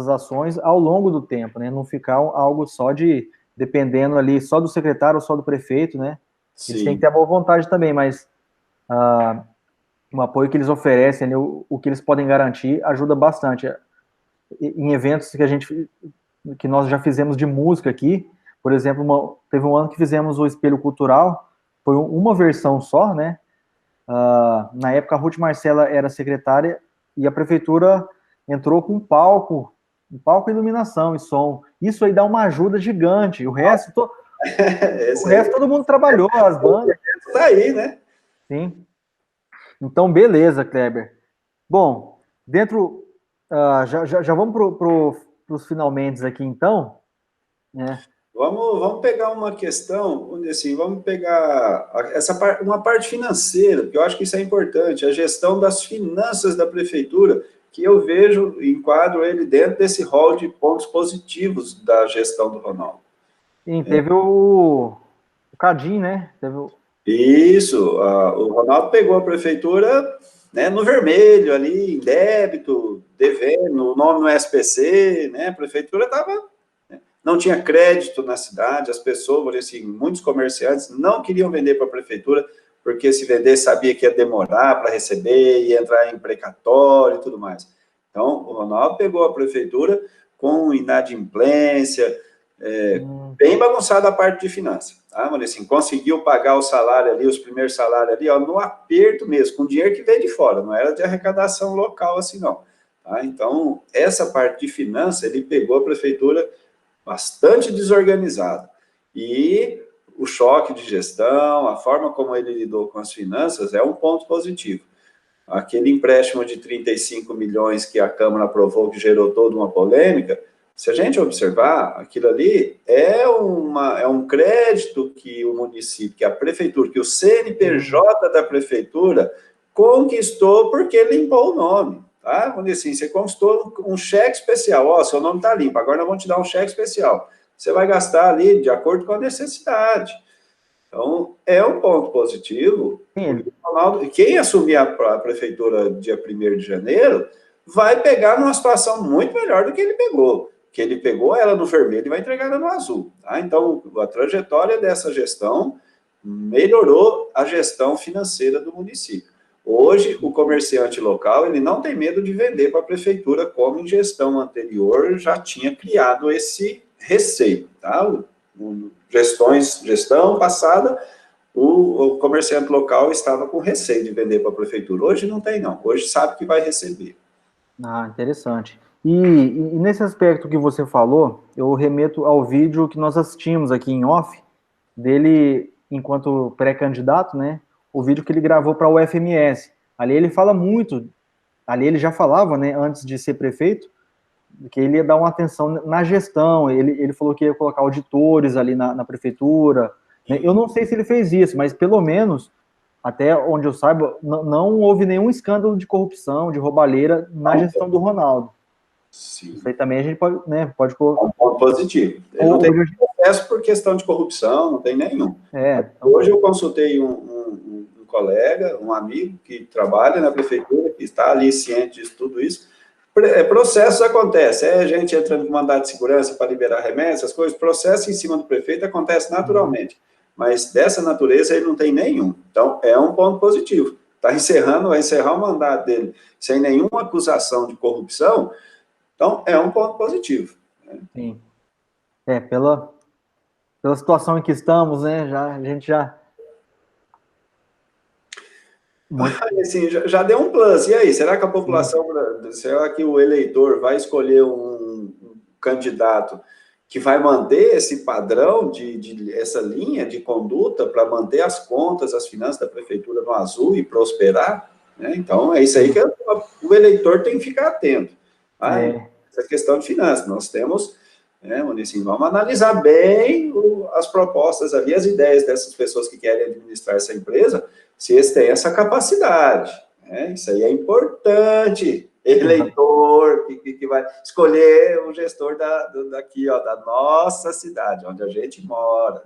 ações ao longo do tempo, né, não ficar algo só dependendo ali só do secretário ou só do prefeito, né, Sim. Eles têm que ter a boa vontade também, mas o apoio que eles oferecem, né, o que eles podem garantir, ajuda bastante. Em eventos que nós já fizemos de música aqui, por exemplo, teve um ano que fizemos o Espelho Cultural, foi uma versão só, né? Na época a Ruth Marcela era secretária e a prefeitura entrou com um palco, iluminação e som. Isso aí dá uma ajuda gigante. O resto, todo mundo trabalhou, as bandas. Tá aí, né? Sim. Então, beleza, Kleber. Bom, já vamos para os finalmente aqui, então, né? Vamos pegar uma questão, assim, vamos pegar uma parte financeira, porque eu acho que isso é importante, a gestão das finanças da prefeitura, que eu vejo, enquadro ele dentro desse rol de pontos positivos da gestão do Ronaldo. Sim, teve o Cadim, né? Isso, o Ronaldo pegou a prefeitura, né, no vermelho ali, em débito, devendo, o nome no SPC, né, a prefeitura não tinha crédito na cidade, as pessoas, assim, muitos comerciantes não queriam vender para a prefeitura, porque se vender sabia que ia demorar para receber, ia entrar em precatório e tudo mais. Então, o Ronaldo pegou a prefeitura com inadimplência, bem bagunçada a parte de finanças, tá? Mas, assim, conseguiu pagar o salário ali, os primeiros salários ali, ó, no aperto mesmo, com dinheiro que veio de fora, não era de arrecadação local assim, não. Tá? Então, essa parte de finanças, ele pegou a prefeitura bastante desorganizada. E o choque de gestão, a forma como ele lidou com as finanças é um ponto positivo. Aquele empréstimo de 35 milhões que a Câmara aprovou, que gerou toda uma polêmica, se a gente observar, aquilo ali é um crédito que o município, que a prefeitura, que o CNPJ da prefeitura conquistou porque limpou o nome. Tá? Vamos dizer assim, você conquistou um cheque especial, ó, seu nome está limpo, agora nós vamos te dar um cheque especial. Você vai gastar ali de acordo com a necessidade. Então, é um ponto positivo. Quem assumir a prefeitura dia 1º de janeiro vai pegar numa situação muito melhor do que ele pegou. Que ele pegou ela no vermelho e vai entregar ela no azul. Tá? Então, a trajetória dessa gestão melhorou a gestão financeira do município. Hoje, o comerciante local, ele não tem medo de vender para a prefeitura, como em gestão anterior já tinha criado esse receio. Tá? Gestão passada, o comerciante local estava com receio de vender para a prefeitura. Hoje não tem, não. Hoje sabe que vai receber. Ah, interessante. E nesse aspecto que você falou, eu remeto ao vídeo que nós assistimos aqui em off, dele enquanto pré-candidato, né? O vídeo que ele gravou para o UFMS. Ali ele fala muito, ali ele já falava, né, antes de ser prefeito, que ele ia dar uma atenção na gestão, ele falou que ia colocar auditores ali na prefeitura, né? Eu não sei se ele fez isso, mas pelo menos, até onde eu saiba, não houve nenhum escândalo de corrupção, de roubalheira na gestão do Ronaldo. Sim. Isso aí também a gente pode, né, pode colocar. Um ponto positivo. Ele não tem processo por questão de corrupção, não tem nenhum. Hoje eu consultei um colega, um amigo que trabalha na prefeitura, que está ali ciente de tudo isso. Processos acontecem, gente entrando com mandado de segurança para liberar remessas, essas coisas, processo em cima do prefeito acontece naturalmente, mas dessa natureza ele não tem nenhum, então é um ponto positivo, vai encerrar o mandato dele sem nenhuma acusação de corrupção, então é um ponto positivo. Né? Sim, pela situação em que estamos, né, a gente já... Assim, já deu um plus, e aí, será que a população, será que o eleitor vai escolher um candidato que vai manter esse padrão, essa linha de conduta para manter as contas, as finanças da prefeitura no azul e prosperar? Né? Então, é isso aí que o eleitor tem que ficar atento. Tá? Essa questão de finanças, nós temos... assim, vamos analisar bem as propostas ali, as ideias dessas pessoas que querem administrar essa empresa, se eles têm essa capacidade. Né? Isso aí é importante. Eleitor que vai escolher o gestor daqui, ó, da nossa cidade, onde a gente mora.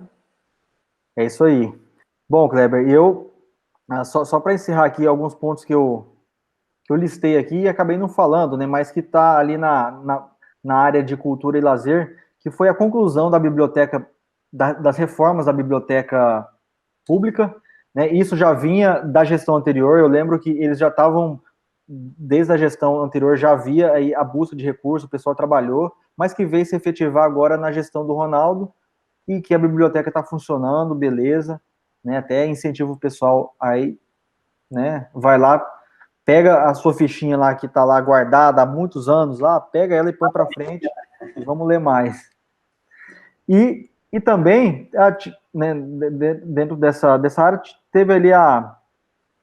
É isso aí. Bom, Kleber, eu, só para encerrar aqui alguns pontos que eu listei aqui e acabei não falando, né, mas que está ali na área de cultura e lazer, que foi a conclusão da biblioteca, das reformas da biblioteca pública, né? Isso já vinha da gestão anterior, eu lembro que eles já estavam, desde a gestão anterior, já havia aí a busca de recursos, o pessoal trabalhou, mas que veio se efetivar agora na gestão do Ronaldo, e que a biblioteca está funcionando, beleza, né? Até incentivo o pessoal aí, né? Vai lá, pega a sua fichinha lá que está lá guardada há muitos anos, lá, pega ela e põe para frente e vamos ler mais. E também, né, dentro dessa área, teve ali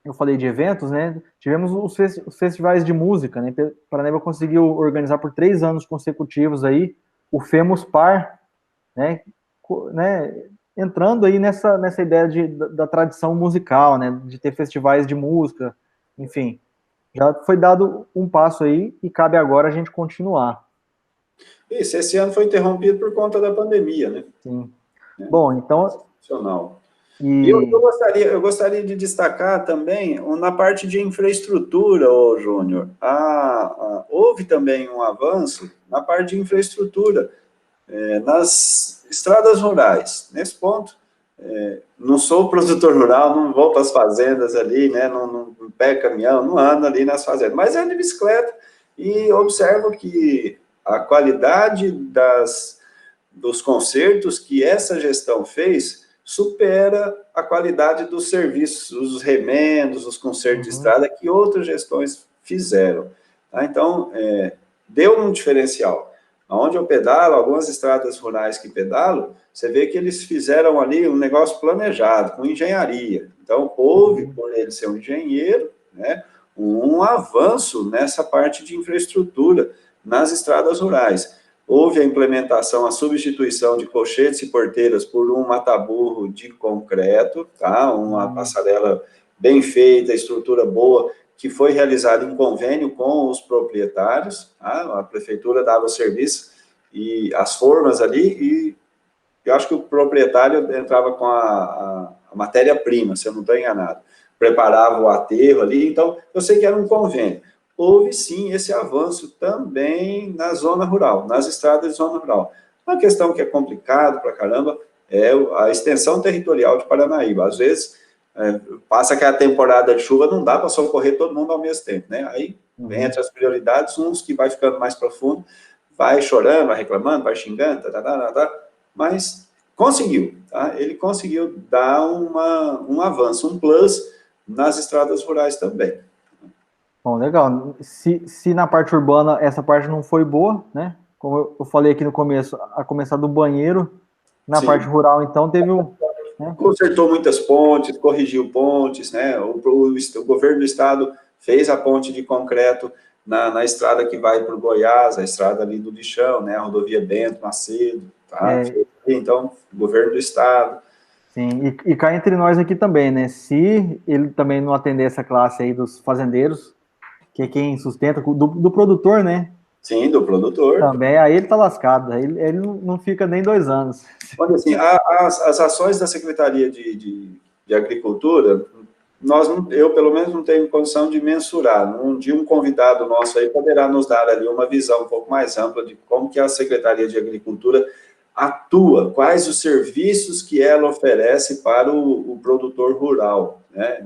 eu falei de eventos, né? Tivemos os festivais de música, né? Paranaíba conseguiu organizar por 3 anos consecutivos aí o Femos Par, né? Entrando aí nessa ideia da tradição musical, né? De ter festivais de música, enfim. Já foi dado um passo aí e cabe agora a gente continuar. Isso, esse ano foi interrompido por conta da pandemia, né? Sim. Bom, então... E eu gostaria de destacar também, na parte de infraestrutura, Júnior, houve também um avanço na parte de infraestrutura, nas estradas rurais. Nesse ponto, não sou produtor rural, não vou para as fazendas ali, né, não pego caminhão, não ando ali nas fazendas, mas ando de bicicleta e observo que a qualidade dos consertos que essa gestão fez supera a qualidade dos serviços, os remendos, os consertos de estrada que outras gestões fizeram. Tá? Então, deu um diferencial. Onde eu pedalo, algumas estradas rurais que pedalo, você vê que eles fizeram ali um negócio planejado, com engenharia. Então, houve, por ele ser um engenheiro, né, um avanço nessa parte de infraestrutura nas estradas rurais. Houve a implementação, a substituição de colchetes e porteiras por um mataburro de concreto, tá? Uma passarela bem feita, estrutura boa, que foi realizada em convênio com os proprietários, tá? A prefeitura dava o serviço e as formas ali, e eu acho que o proprietário entrava com a matéria-prima, se eu não estou enganado, preparava o aterro ali, então eu sei que era um convênio. Houve sim esse avanço também na zona rural, nas estradas de zona rural. Uma questão que é complicada pra caramba é a extensão territorial de Paranaíba. Às vezes, passa aquela temporada de chuva, não dá para socorrer todo mundo ao mesmo tempo, né? Aí, entre as prioridades, uns que vai ficando mais profundo, vai chorando, vai reclamando, vai xingando, mas conseguiu, tá? Ele conseguiu dar um avanço, um plus nas estradas rurais também. Bom, legal. Se na parte urbana essa parte não foi boa, né? Como eu falei aqui no começo, a começar do banheiro, na parte rural, então, teve né? Consertou muitas pontes, corrigiu pontes, né? O governo do estado fez a ponte de concreto na estrada que vai para o Goiás, a estrada ali do Lixão, né? A rodovia Bento Macedo, tá? Então, governo do estado. Sim, e cá entre nós aqui também, né? Se ele também não atender essa classe aí dos fazendeiros, que é quem sustenta, do produtor, né? Sim, do produtor. Também, aí ele tá lascado, aí ele não fica nem 2 anos. Olha, assim, as ações da Secretaria de Agricultura, eu pelo menos não tenho condição de mensurar. Um dia um convidado nosso aí poderá nos dar ali uma visão um pouco mais ampla de como que a Secretaria de Agricultura atua, quais os serviços que ela oferece para o produtor rural, né?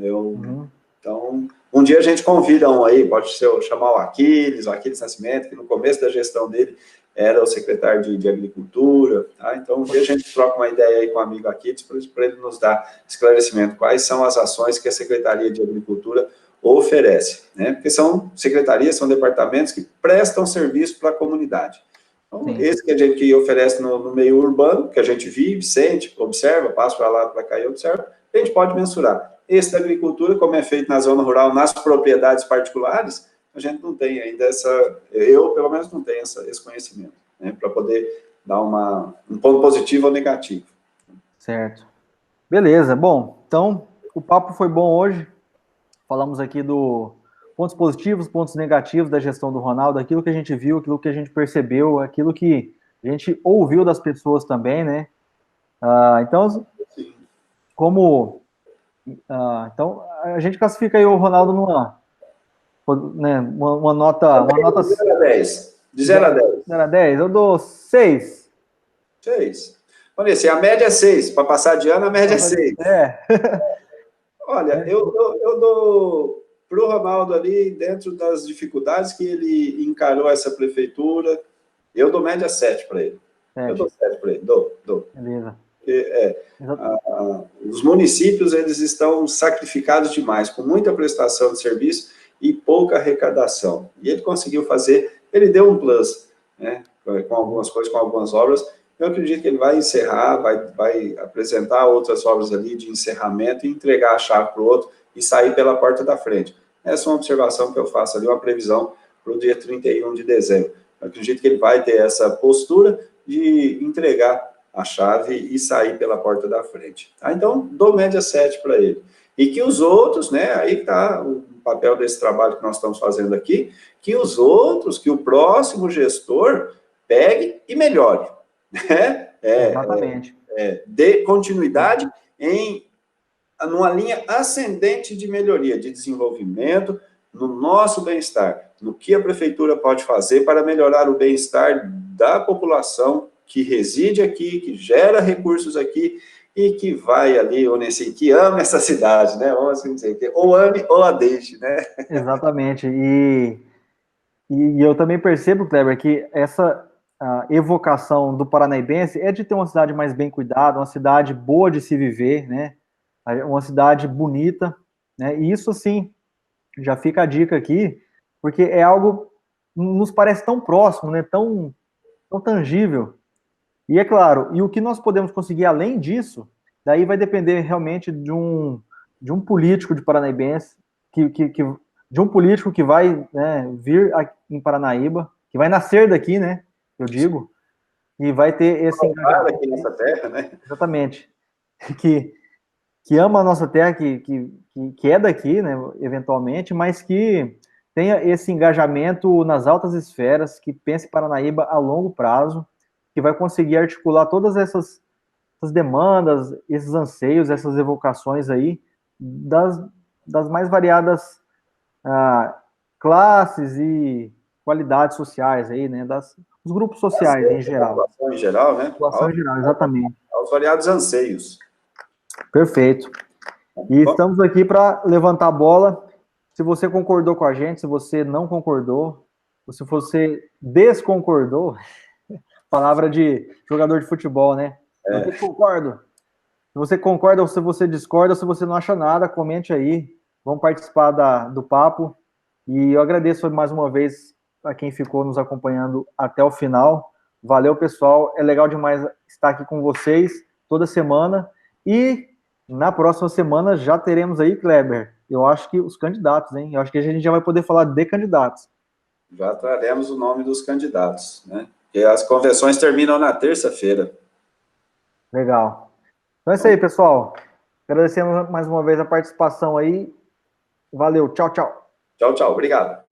Então, um dia a gente convida um aí, pode ser chamar o Aquiles Nascimento, que no começo da gestão dele era o secretário de Agricultura, tá? Então um dia a gente troca uma ideia aí com o amigo Aquiles para ele nos dar esclarecimento, quais são as ações que a Secretaria de Agricultura oferece, né? Porque são secretarias, são departamentos que prestam serviço para a comunidade. Então, esse que oferece no meio urbano, que a gente vive, sente, observa, passa para lá, para cá e observa, a gente pode mensurar. Esse da agricultura, como é feito na zona rural, nas propriedades particulares, a gente não tem ainda eu pelo menos não tenho esse conhecimento, né, para poder dar um ponto positivo ou negativo. Certo. Beleza, bom, então o papo foi bom hoje, falamos aqui do pontos positivos, pontos negativos da gestão do Ronaldo, aquilo que a gente viu, aquilo que a gente percebeu, aquilo que a gente ouviu das pessoas também, né? Então, então, a gente classifica aí o Ronaldo uma nota... De 0 a 10. De 0 a 10. 0 a 10, eu dou 6. 6. Olha, assim, a média é 6. Para passar de ano, a média é 6. Olha, eu dou para o Ronaldo ali, dentro das dificuldades que ele encarou essa prefeitura, eu dou média 7 para ele. 7. Eu dou 7 para ele, dou. Beleza. Os municípios, eles estão sacrificados demais, com muita prestação de serviço, e pouca arrecadação. E ele conseguiu fazer, ele deu um plus, né, com algumas coisas, com algumas obras. Eu acredito que ele vai encerrar, vai apresentar outras obras ali de encerramento e entregar a chave para o outro e sair pela porta da frente. Essa é uma observação que eu faço ali, uma previsão para o dia 31 de dezembro. Eu acredito que ele vai ter essa postura de entregar a chave e sair pela porta da frente. Tá? Então, dou média 7 para ele. E que os outros, né, aí está o papel desse trabalho que nós estamos fazendo aqui, que os outros, que o próximo gestor pegue e melhore. Né? Exatamente. Dê continuidade numa linha ascendente de melhoria, de desenvolvimento, no nosso bem-estar, no que a prefeitura pode fazer para melhorar o bem-estar da população que reside aqui, que gera recursos aqui e que vai ali, que ama essa cidade, né? Vamos assim dizer, que ou ame ou a deixe, né? Exatamente. E eu também percebo, Kleber, que essa evocação do paranaíbense é de ter uma cidade mais bem cuidada, uma cidade boa de se viver, né? Uma cidade bonita, né? E isso, assim, já fica a dica aqui, porque é algo nos parece tão próximo, né? Tão tangível. E é claro, e o que nós podemos conseguir além disso, daí vai depender realmente de um político de paranaíbense, de um político que vai, né, vir aqui em Paranaíba, que vai nascer daqui, né? Eu digo, e vai ter esse engajamento aqui nessa terra, né? Exatamente. Que, que ama a nossa terra, que é daqui, né, eventualmente, mas que tenha esse engajamento nas altas esferas, que pense Paranaíba a longo prazo, que vai conseguir articular todas essas demandas, esses anseios, essas evocações aí, das mais variadas classes e qualidades sociais aí, né, dos grupos sociais em geral. População em geral, né? População em geral, exatamente. Aos variados anseios. Perfeito. E estamos aqui para levantar a bola. Se você concordou com a gente, se você não concordou, ou se você desconcordou, palavra de jogador de futebol, né? Eu concordo. Se você concorda ou se você discorda, ou se você não acha nada, comente aí. Vamos participar do papo. E eu agradeço mais uma vez a quem ficou nos acompanhando até o final. Valeu, pessoal. É legal demais estar aqui com vocês toda semana. E na próxima semana já teremos aí, Kleber, eu acho que os candidatos, hein? Eu acho que a gente já vai poder falar de candidatos. Já traremos o nome dos candidatos, né? Porque as convenções terminam na terça-feira. Legal. Então é isso aí, pessoal. Agradecemos mais uma vez a participação aí. Valeu, tchau, tchau. Tchau, tchau. Obrigado.